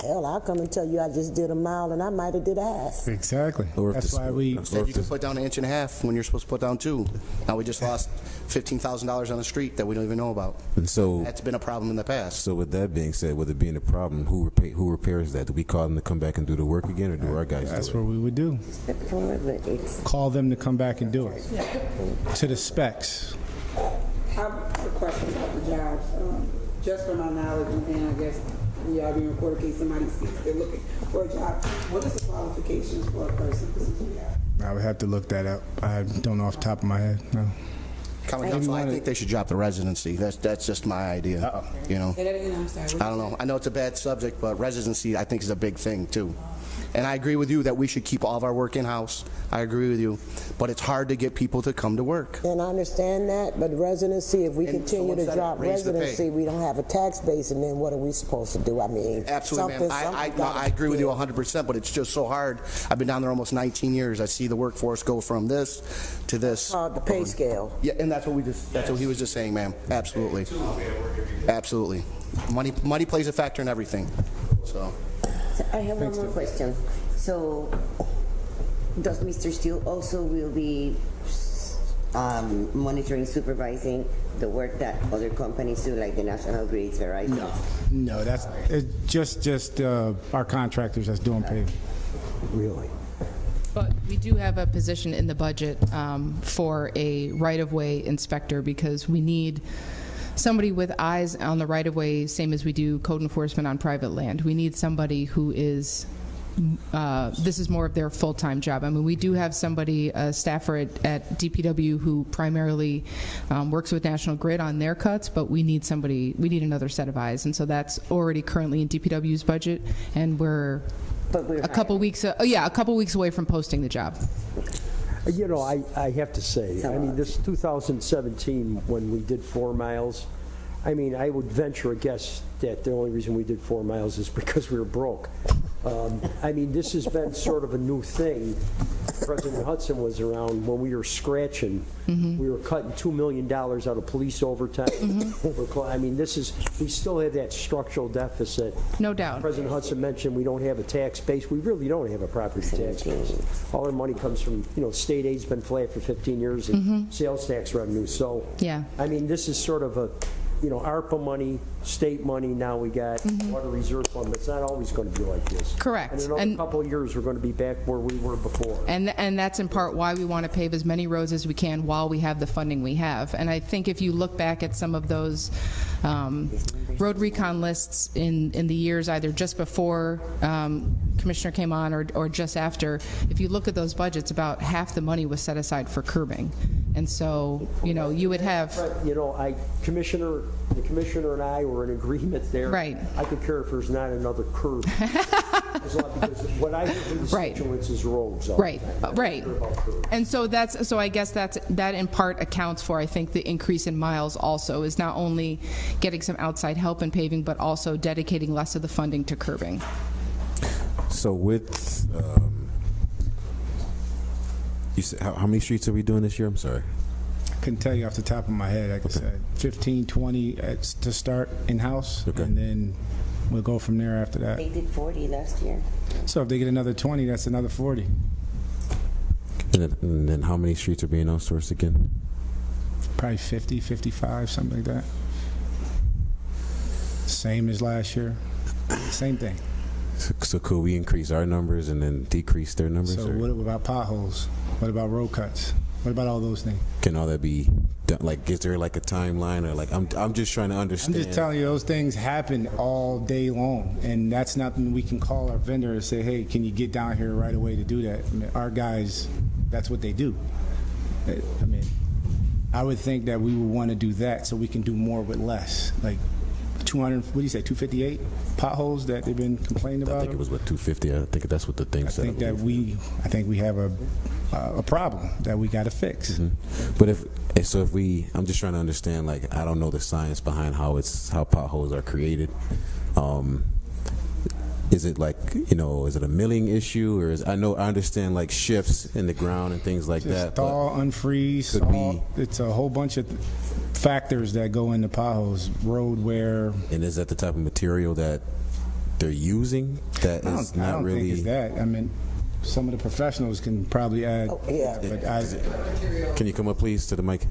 hell, I'll come and tell you I just did a mile and I might have did a half. Exactly. Or if That's why we. Instead, you can put down 1.5 inches when you're supposed to put down 2. Now we just lost $15,000 on the street that we don't even know about. And so That's been a problem in the past. So with that being said, with it being a problem, who repairs that? Do we call them to come back and do the work again, or do our guys That's do it? what we would do. It's Call them to come back and do it to the specs. I have a question about the jobs. Just from my knowledge, and I guess we are being recorded in case somebody sees they're looking for a job. What is the qualifications for a person? I would have to look that up. I don't know off the top of my head. No. County Council, I think they should drop the residency. That's just my idea. You know, Say that again, I'm sorry. I don't know. I know it's a bad subject, but residency I think is a big thing too. And I agree with you that we should keep all of our work in-house. I agree with you. But it's hard to get people to come to work. And I understand that, but residency, if we And continue someone to said drop raise the pay. residency, we don't have a tax base, and then what are we supposed to do? I mean, Absolutely, man. I agree with you 100%, but it's just so hard. I've been down there almost 19 years. I see the workforce go from this to this. The pay scale. Yeah, and that's what he was just saying, ma'am. Absolutely. Absolutely. Money plays a factor in everything. So I have one more question. So, does Mr. Steele also will be monitoring, supervising the work that other companies do, like the National Grid, Verizon? No, that's it's just our contractors that's doing paving. Really? But we do have a position in the budget for a right-of-way inspector, because we need somebody with eyes on the right-of-way, same as we do code enforcement on private land. We need somebody who is, this is more of their full-time job. I mean, we do have somebody, a staffer at DPW who primarily works with National Grid on their cuts, but we need another set of eyes. And so that's already currently in DPW's budget, and we're a couple weeks away from posting the job. You know, I have to say, I mean, this 2017, when we did 4 miles, I mean, I would venture a guess that the only reason we did 4 miles is because we were broke. I mean, this has been sort of a new thing. President Hudson was around when we were scratching. We were cutting $2 million out of police overtime. I mean, we still have that structural deficit. No doubt. President Hudson mentioned we don't have a tax base. We really don't have a property tax base. All our money comes from, state aid's been flat for 15 years and sales tax revenue. So, yeah. I mean, this is sort of a, ARPA money, state money, now we got water reserve fund, but it's not always going to be like this. Correct. And in a couple of years, we're going to be back where we were before. And that's in part why we want to pave as many roads as we can while we have the funding we have. And I think if you look back at some of those road recon lists in the years either just before Commissioner came on or just after, if you look at those budgets, about half the money was set aside for curbing. And so, you would have... the commissioner and I were in agreement there. Right. I could care if there's not another curb. Because what I hear from the constituents is roads all the time. Right. And so I guess that in part accounts for, I think, the increase in miles also, is not only getting some outside help in paving, but also dedicating less of the funding to curbing. So with, you said, how many streets are we doing this year? I'm sorry. Couldn't tell you off the top of my head. Like I said, 15, 20 to start in-house, and then we'll go from there after that. They did 40 last year. So if they get another 20, that's another 40. And then how many streets are being outsourced again? Probably 50, 55, something like that. Same as last year. Same thing. So could we increase our numbers and then decrease their numbers? So what about potholes? What about road cuts? What about all those things? Can all that be done? Like, is there like a timeline, or like I'm just trying to understand? I'm just telling you, those things happen all day long, and that's nothing we can call our vendor and say, hey, can you get down here right away to do that? I mean, our guys, that's what they do. I mean, I would think that we would want to do that so we can do more with less. Like 200, what do you say, 258 potholes that they've been complaining about? I think it was, 250? I think that's what the thing said. I think we have a problem that we got to fix. But I'm just trying to understand, like, I don't know the science behind how potholes are created. Is it like, is it a milling issue, or I understand like shifts in the ground and things like Just that. thaw, unfreeze, it's a whole bunch of factors that go into potholes, road wear. And is that the type of material that they're using that is not I don't really? think it's that. I mean, some of the professionals can probably add. Oh, yeah. But Can you come up, please, to the mic?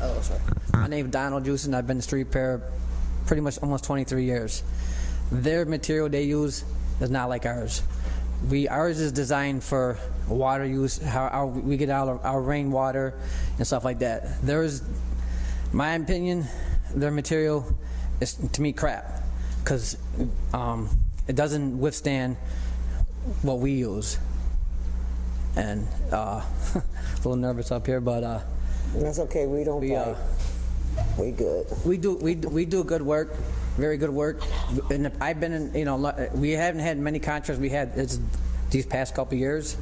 Oh, sorry. My name is Donald Juice, and I've been in street repair pretty much almost 23 years. Their material they use is not like ours. Ours is designed for water use, how we get out of our rainwater and stuff like that. My opinion, their material is, to me, crap, because it doesn't withstand what we use. And a little nervous up here, but that's okay. We don't fight. We good. We do good work, very good work. And I've been in, we haven't had many contracts. We had these past couple of years,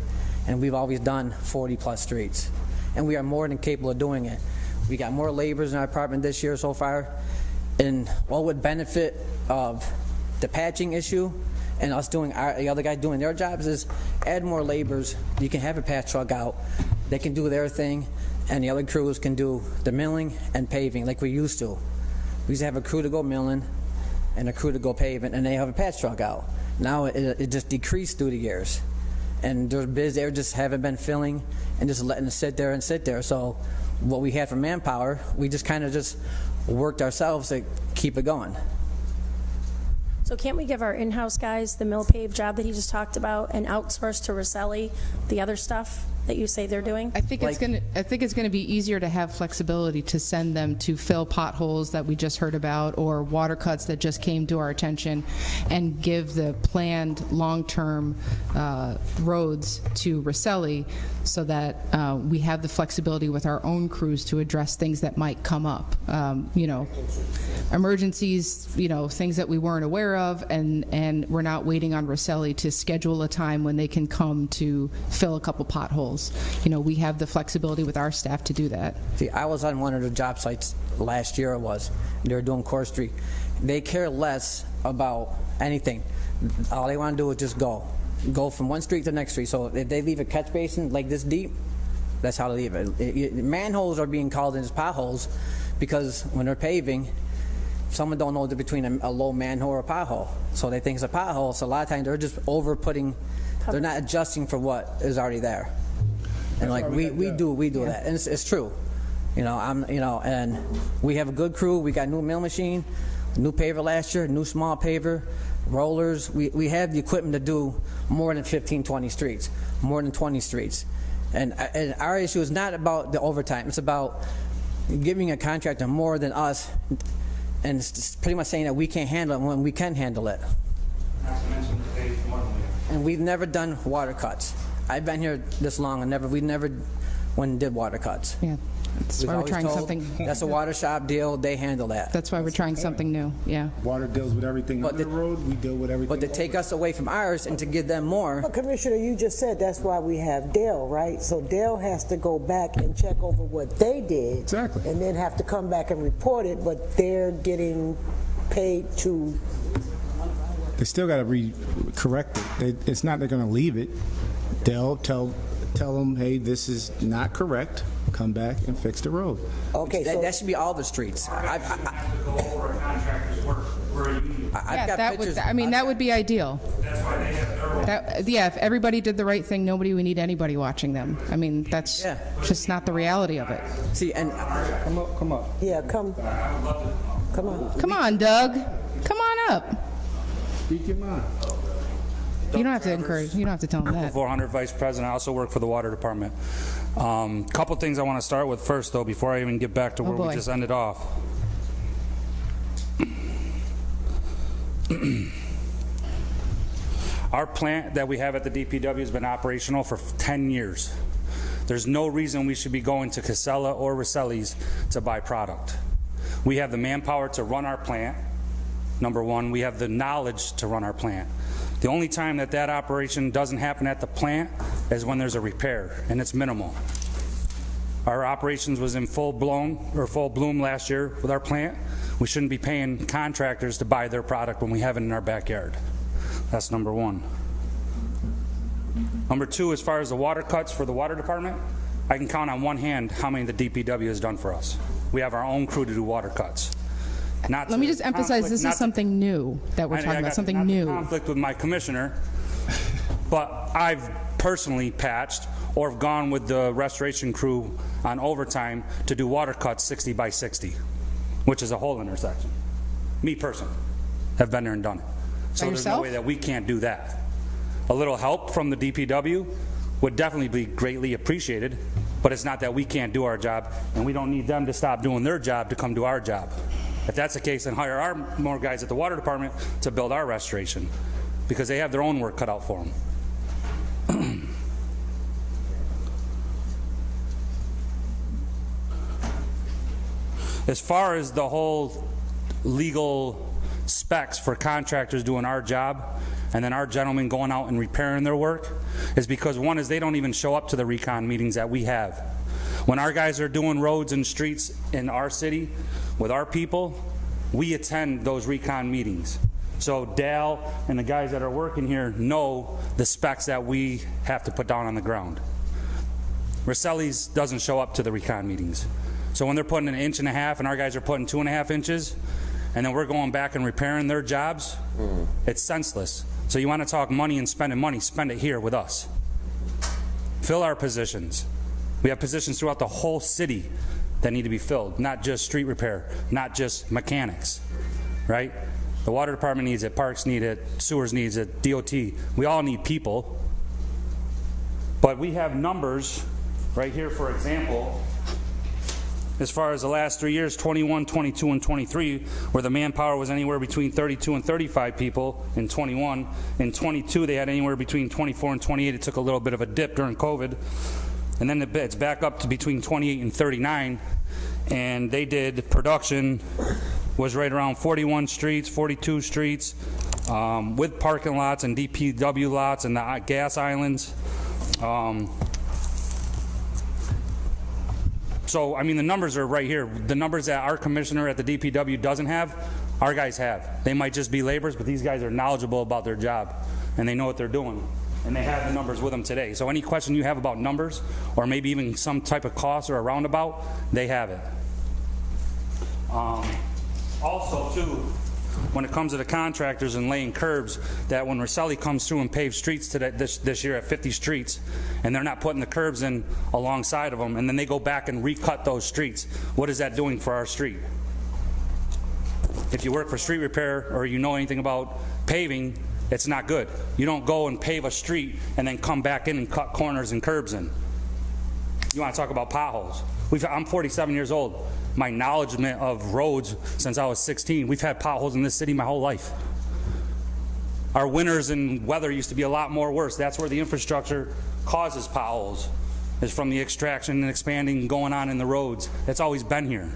and we've always done 40+ streets, and we are more than capable of doing it. We got more laborers in our department this year so far, and what would benefit of the patching issue and us doing the other guys doing their jobs is add more laborers. You can have a patch truck out, they can do their thing, and the other crews can do the milling and paving like we used to. We used to have a crew to go milling and a crew to go paving, and they have a patch truck out. Now it just decreased through the years, and there's bids there just haven't been filling and just letting it sit there. So what we had for manpower, we just kind of just worked ourselves to keep it going. So can't we give our in-house guys the mill pave job that he just talked about and outsource to Rosselli the other stuff that you say they're doing? I think it's going to be easier to have flexibility to send them to fill potholes that we just heard about or water cuts that just came to our attention, and give the planned long-term roads to Rosselli, so that we have the flexibility with our own crews to address things that might come up. Emergencies, things that we weren't aware of, and we're not waiting on Rosselli to schedule a time when they can come to fill a couple potholes. We have the flexibility with our staff to do that. See, I was on one of the job sites last year. They were doing Core Street. They care less about anything. All they want to do is just go from one street to the next street. So if they leave a catch basin like this deep, that's how they leave it. Manholes are being called in as potholes because when they're paving, someone don't know between a low manhole or a pothole, so they think it's a pothole. So a lot of times they're just they're not adjusting for what is already there. And like we do that, and it's true. And we have a good crew. We got new mill machine, new paver last year, new small paver, rollers. We have the equipment to do more than 15, 20 streets, more than 20 streets. And our issue is not about the overtime. It's about giving a contractor more than us, and it's pretty much saying that we can't handle it when we can handle it. And we've never done water cuts. I've been here this long, and we never went and did water cuts. Yeah, that's why we're trying something. That's a water shop deal. They handle that. That's why we're trying something new. Yeah. Water deals with everything on the road. We deal with everything. But to take us away from ours and to give them more. But Commissioner, you just said that's why we have Dale, right? So Dale has to go back and check over what they did. Exactly. And then have to come back and report it, but they're getting paid to. They still got to correct it. It's not they're going to leave it. They'll tell them, hey, this is not correct. Come back and fix the road. Okay, that should be all the streets. I've got pictures. That would be ideal. That's why they have their If everybody did the right thing, nobody would need anybody watching them. That's just not the reality of it. See, and come up. Yeah, come on. Come on, Doug. Come on up. Speak your mind. You don't have to encourage. You don't have to tell them that. 400 Vice President. I also work for the Water Department. Couple things I want to start with first, though, before I even get back to where we just ended off. Our plant that we have at the DPW has been operational for 10 years. There's no reason we should be going to Casella or Rosselli's to buy product. We have the manpower to run our plant, number one. We have the knowledge to run our plant. The only time that operation doesn't happen at the plant is when there's a repair, and it's minimal. Our operations was in full bloom last year with our plant. We shouldn't be paying contractors to buy their product when we have it in our backyard. That's number one. Number two, as far as the water cuts for the water department, I can count on one hand how many the DPW has done for us. We have our own crew to do water cuts. Let me just emphasize, this is something new that we're talking about, something new. Conflict with my commissioner, but I've personally patched or have gone with the restoration crew on overtime to do water cuts 60 by 60, which is a whole intersection. Me personally have been there and done it. So there's no way that we can't do that. A little help from the DPW would definitely be greatly appreciated, but it's not that we can't do our job, and we don't need them to stop doing their job to come do our job. If that's the case, then hire more guys at the water department to build our restoration, because they have their own work cut out for them. As far as the whole legal specs for contractors doing our job, and then our gentlemen going out and repairing their work, is because one is they don't even show up to the recon meetings that we have. When our guys are doing roads and streets in our city with our people, we attend those recon meetings. So Dal and the guys that are working here know the specs that we have to put down on the ground. Rosselli's doesn't show up to the recon meetings. So when they're putting 1.5 inches and our guys are putting 2.5 inches, and then we're going back and repairing their jobs, it's senseless. So you want to talk money and spending money, spend it here with us. Fill our positions. We have positions throughout the whole city that need to be filled, not just street repair, not just mechanics, right? The water department needs it, parks need it, sewers needs it, DOT. We all need people. But we have numbers right here, for example, as far as the last 3 years, 21, 22, and 23, where the manpower was anywhere between 32 and 35 people in 21. In 22, they had anywhere between 24 and 28. It took a little bit of a dip during COVID. And then it's back up to between 28 and 39. And they did production was right around 41 streets, 42 streets, with parking lots and DPW lots and the gas islands. So, I mean, the numbers are right here. The numbers that our commissioner at the DPW doesn't have, our guys have. They might just be laborers, but these guys are knowledgeable about their job, and they know what they're doing. And they have the numbers with them today. So any question you have about numbers, or maybe even some type of cost or a roundabout, they have it. Also, too, when it comes to the contractors and laying curbs, that when Rosselli comes through and paves streets today, this year at 50 streets, and they're not putting the curbs in alongside of them, and then they go back and recut those streets, what is that doing for our street? If you work for street repair or you know anything about paving, it's not good. You don't go and pave a street and then come back in and cut corners and curbs in. You want to talk about potholes? I'm 47 years old. My knowledge of roads since I was 16, we've had potholes in this city my whole life. Our winters and weather used to be a lot more worse. That's where the infrastructure causes potholes, is from the extraction and expanding going on in the roads. It's always been here.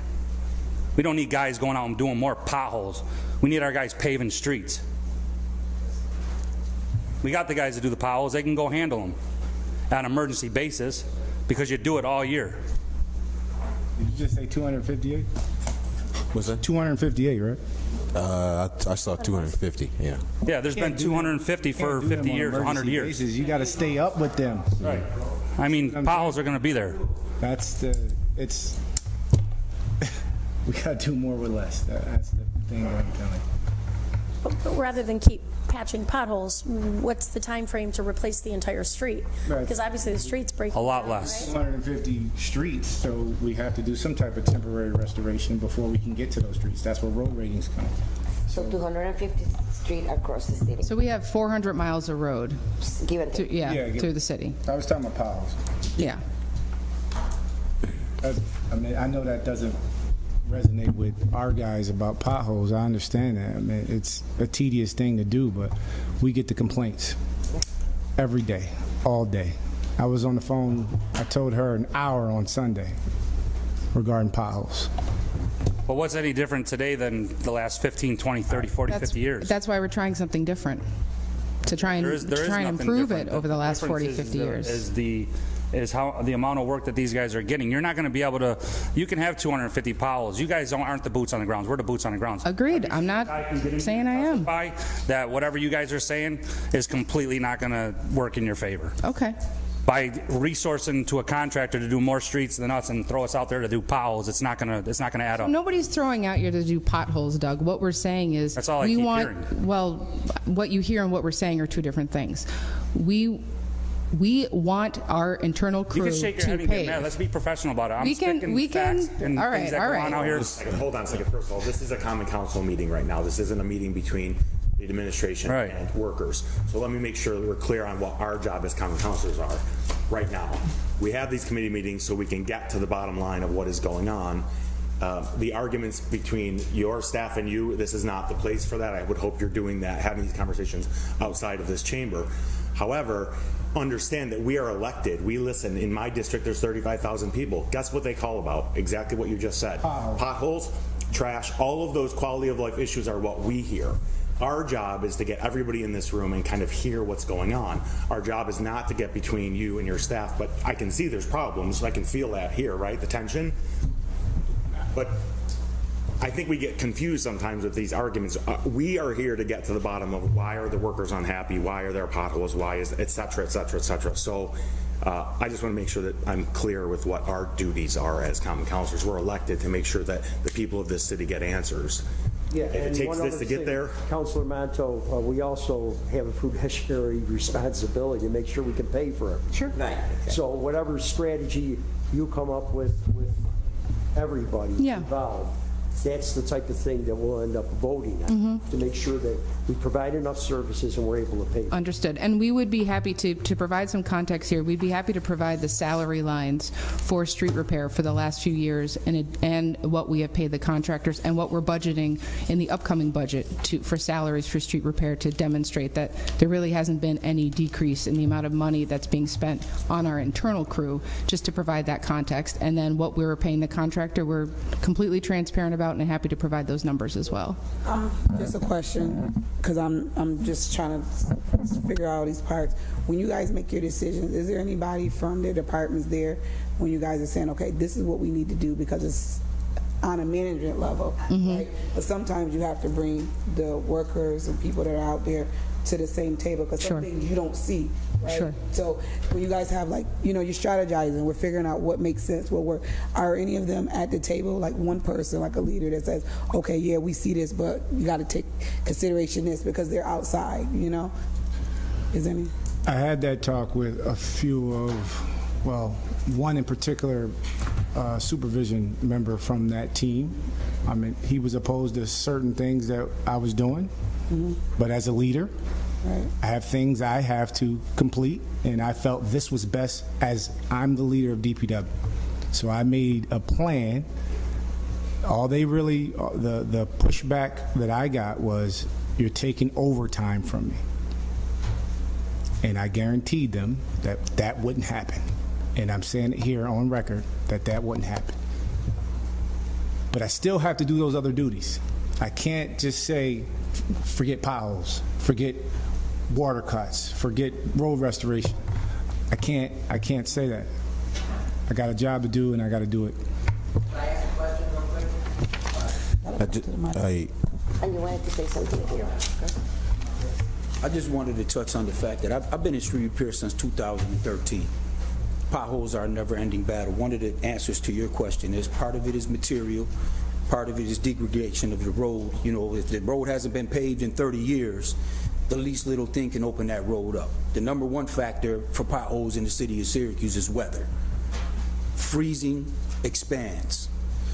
We don't need guys going out and doing more potholes. We need our guys paving streets. We got the guys to do the potholes. They can go handle them on an emergency basis because you do it all year. Did you just say 258? What's that? 258, right? I saw 250, yeah. Yeah, there's been 250 for 50 years, 100 years. You got to stay up with them. Right. I mean, potholes are going to be there. We got to do more with less. That's the thing that I'm telling you. But rather than keep patching potholes, what's the time frame to replace the entire street? Right. Because obviously the streets break a lot down, less. Right? 250 streets, so we have to do some type of temporary restoration before we can get to those streets. That's where road ratings come. So 250 street across the city. So we have 400 miles of road. Give and take. Through the city. I was talking about potholes. Yeah. I mean, I know that doesn't resonate with our guys about potholes. I understand that. I mean, it's a tedious thing to do, but we get the complaints every day, all day. I was on the phone, I told her an hour on Sunday regarding potholes. But what's any different today than the last 15, 20, 30, 40, 50 years? That's why we're trying something different. to try and improve it over the last 40, 50 years. Is how the amount of work that these guys are getting. You're not going to be able to. You can have 250 potholes. You guys aren't the boots on the grounds. We're the boots on the grounds. Agreed. I'm not saying I am. That whatever you guys are saying is completely not going to work in your favor. Okay. By resourcing to a contractor to do more streets than us and throw us out there to do potholes, it's not gonna add up. Nobody's throwing out you to do potholes, Doug. What we're saying is that's all I keep hearing. Well, what you hear and what we're saying are two different things. We want our internal crew you can shake your head and get mad. Let's be professional about it. I'm sticking facts and all right, things that go on out here. Hold on a second. First of all, this is a common council meeting right now. This isn't a meeting between the administration and workers. So let me make sure that we're clear on what our job as common councilors are right now. We have these committee meetings so we can get to the bottom line of what is going on. The arguments between your staff and you, this is not the place for that. I would hope you're doing that, having these conversations outside of this chamber. However, understand that we are elected. We listen. In my district, there's 35,000 people. Guess what they call about? Exactly what you just said. Potholes, trash, all of those quality of life issues are what we hear. Our job is to get everybody in this room and kind of hear what's going on. Our job is not to get between you and your staff, but I can see there's problems. I can feel that here, right? The tension. But I think we get confused sometimes with these arguments. We are here to get to the bottom of why are the workers unhappy, why are there potholes, why is et cetera, et cetera, et cetera. So I just want to make sure that I'm clear with what our duties are as common councilors. We're elected to make sure that the people of this city get answers. Yeah, if it takes this to get there. Councilor Manto, we also have a fiduciary responsibility to make sure we can pay for it. Sure. Right. So whatever strategy you come up with everybody involved, that's the type of thing that we'll end up voting on to make sure that we provide enough services and we're able to pay. Understood. And we would be happy to provide some context here. We'd be happy to provide the salary lines for street repair for the last few years and what we have paid the contractors and what we're budgeting in the upcoming budget for salaries for street repair to demonstrate that there really hasn't been any decrease in the amount of money that's being spent on our internal crew, just to provide that context. And then what we were paying the contractor, we're completely transparent about and happy to provide those numbers as well. Just a question, because I'm just trying to figure out all these parts. When you guys make your decisions, is there anybody from their departments there when you guys are saying, okay, this is what we need to do, because it's on a management level, right? But sometimes you have to bring the workers and people that are out there to the same table, because some things you don't see, right? Sure. So when you guys have, like, you're strategizing, we're figuring out what makes sense, what works. Are any of them at the table, like one person, like a leader that says, okay, yeah, we see this, but you got to take consideration this, because they're outside, Is there any? I had that talk with a few of, one in particular, supervision member from that team. I mean, he was opposed to certain things that I was doing, but as a leader, I have things I have to complete, and I felt this was best as I'm the leader of DPW. So I made a plan. All they really, the pushback that I got was, you're taking overtime from me. And I guaranteed them that that wouldn't happen. And I'm saying it here on record that that wouldn't happen. But I still have to do those other duties. I can't just say, forget potholes, forget water cuts, forget road restoration. I can't say that. I got a job to do, and I got to do it. Can I ask a question real quick? And you wanted to say something here? I just wanted to touch on the fact that I've been in street repair since 2013. Potholes are a never-ending battle. One of the answers to your question is part of it is material, part of it is degradation of the road. If the road hasn't been paved in 30 years, the least little thing can open that road up. The number one factor for potholes in the city of Syracuse is weather. Freezing expands.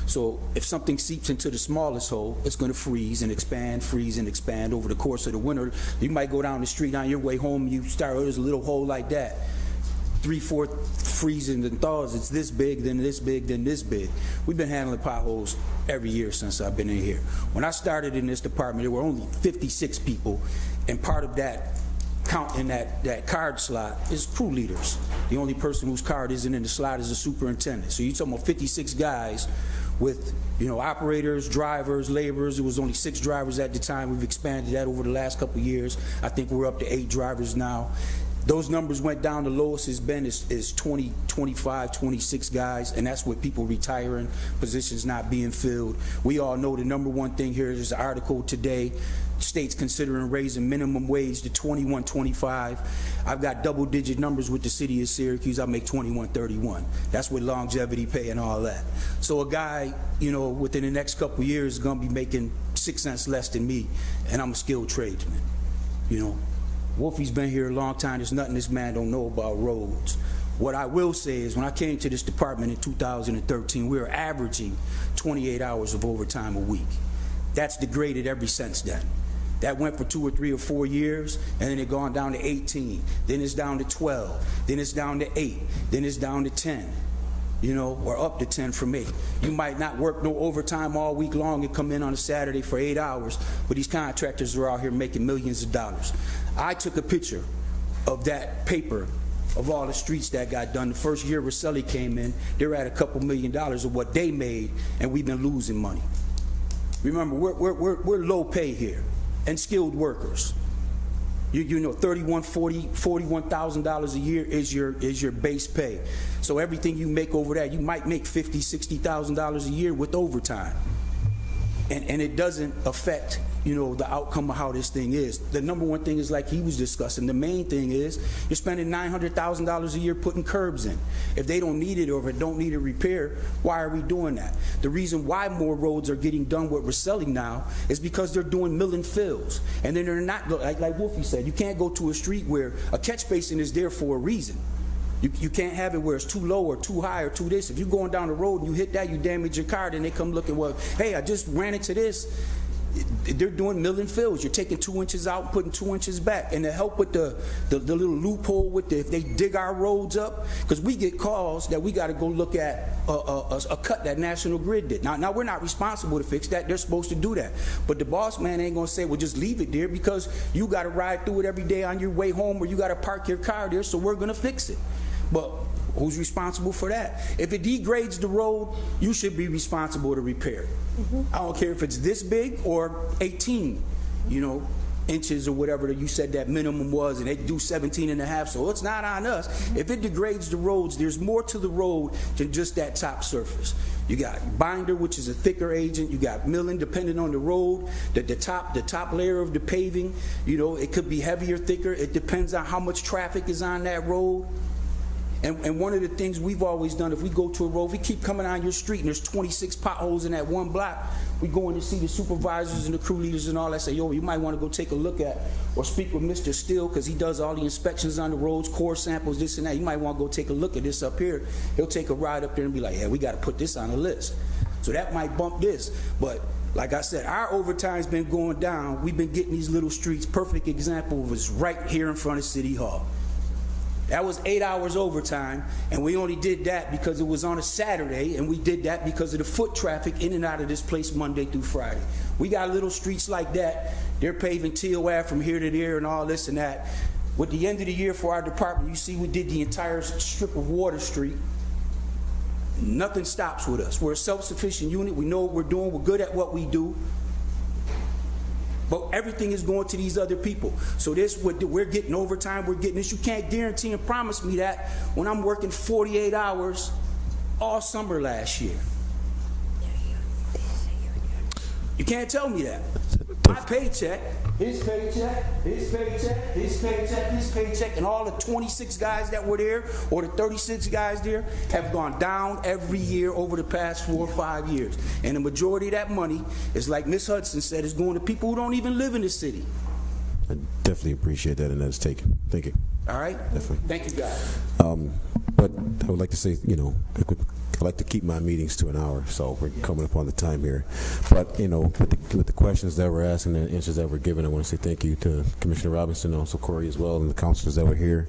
So if something seeps into the smallest hole, it's going to freeze and expand over the course of the winter. You might go down the street on your way home, you start, there's a little hole like that. 3/4 freezing and thaws, it's this big, then this big, then this big. We've been handling potholes every year since I've been in here. When I started in this department, there were only 56 people, and part of that count in that card slot is crew leaders. The only person whose card isn't in the slot is the superintendent. So you're talking about 56 guys with, operators, drivers, laborers. It was only 6 drivers at the time. We've expanded that over the last couple of years. I think we're up to 8 drivers now. Those numbers went down. The lowest it's been is 20, 25, 26 guys, and that's with people retiring, positions not being filled. We all know the number one thing here is the article today. States considering raising minimum wage to $21.25. I've got double-digit numbers with the city of Syracuse. I make $21.31. That's with longevity pay and all that. So a guy, within the next couple of years is going to be making 6 cents less than me, and I'm a skilled tradesman. Wolfie's been here a long time. There's nothing this man don't know about roads. What I will say is when I came to this department in 2013, we were averaging 28 hours of overtime a week. That's degraded ever since then. That went for 2 or 3 or 4 years, and then it gone down to 18. Then it's down to 12. Then it's down to 8. Then it's down to 10. Or up to 10 from 8. You might not work no overtime all week long and come in on a Saturday for 8 hours, but these contractors are out here making millions of dollars. I took a picture of that paper of all the streets that got done. The first year Rosselli came in, they were at a couple $1 million of what they made, and we've been losing money. Remember, we're low pay here, and skilled workers. $41,000 a year is your base pay. So everything you make over that, you might make $50,000, $60,000 a year with overtime. And it doesn't affect, the outcome of how this thing is. The number one thing is like he was discussing. The main thing is you're spending $900,000 a year putting curbs in. If they don't need it or if it don't need a repair, why are we doing that? The reason why more roads are getting done with Rosselli now is because they're doing mill and fills. And then they're not, like Wolfie said, you can't go to a street where a catch basin is there for a reason. You can't have it where it's too low or too high or too this. If you're going down the road and you hit that, you damage your car, then they come looking, well, hey, I just ran into this. They're doing mill and fills. You're taking 2 inches out and putting 2 inches back. And to help with the little loophole with if they dig our roads up, because we get calls that we got to go look at a cut that National Grid did. Now we're not responsible to fix that. They're supposed to do that. But the boss man ain't going to say, well, just leave it there because you got to ride through it every day on your way home or you got to park your car there, so we're going to fix it. But who's responsible for that? If it degrades the road, you should be responsible to repair it. I don't care if it's this big or 18, inches or whatever that you said that minimum was, and they do 17 and a half, so it's not on us. If it degrades the roads, there's more to the road than just that top surface. You got binder, which is a thicker agent. You got milling, depending on the road. The top layer of the paving, it could be heavier, thicker. It depends on how much traffic is on that road. And one of the things we've always done, if we go to a road, if we keep coming on your street and there's 26 potholes in that one block, we go in to see the supervisors and the crew leaders and all that, say, yo, you might want to go take a look at or speak with Mr. Steele because he does all the inspections on the roads, core samples, this and that. You might want to go take a look at this up here. He'll take a ride up there and be like, yeah, we got to put this on the list. So that might bump this. But like I said, our overtime's been going down. We've been getting these little streets. Perfect example was right here in front of City Hall. That was 8 hours overtime, and we only did that because it was on a Saturday, and we did that because of the foot traffic in and out of this place Monday through Friday. We got little streets like that. They're paving TOF from here to there and all this and that. With the end of the year for our department, you see we did the entire strip of Water Street. Nothing stops with us. We're a self-sufficient unit. We know what we're doing. We're good at what we do. But everything is going to these other people. So this, we're getting overtime, we're getting this. You can't guarantee and promise me that when I'm working 48 hours all summer last year. You can't tell me that. My paycheck, his paycheck, his paycheck, his paycheck, his paycheck, and all the 26 guys that were there, or the 36 guys there, have gone down every year over the past 4 or 5 years. And the majority of that money is, like Ms. Hudson said, is going to people who don't even live in the city. I definitely appreciate that, and that's taken. Thank you. All right? Definitely. Thank you, guys. But I would like to say, I like to keep my meetings to an hour, so we're coming up on the time here. But, with the questions that we're asking and the answers that we're given, I want to say thank you to Commissioner Robinson and also Corey as well, and the councilors that were here.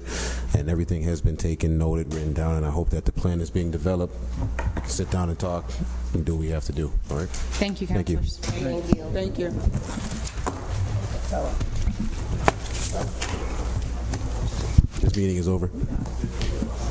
And everything has been taken, noted, written down, and I hope that the plan is being developed. We can sit down and talk and do what we have to do. All right? Thank you, Thank you. councilors. Thank you. This meeting is over.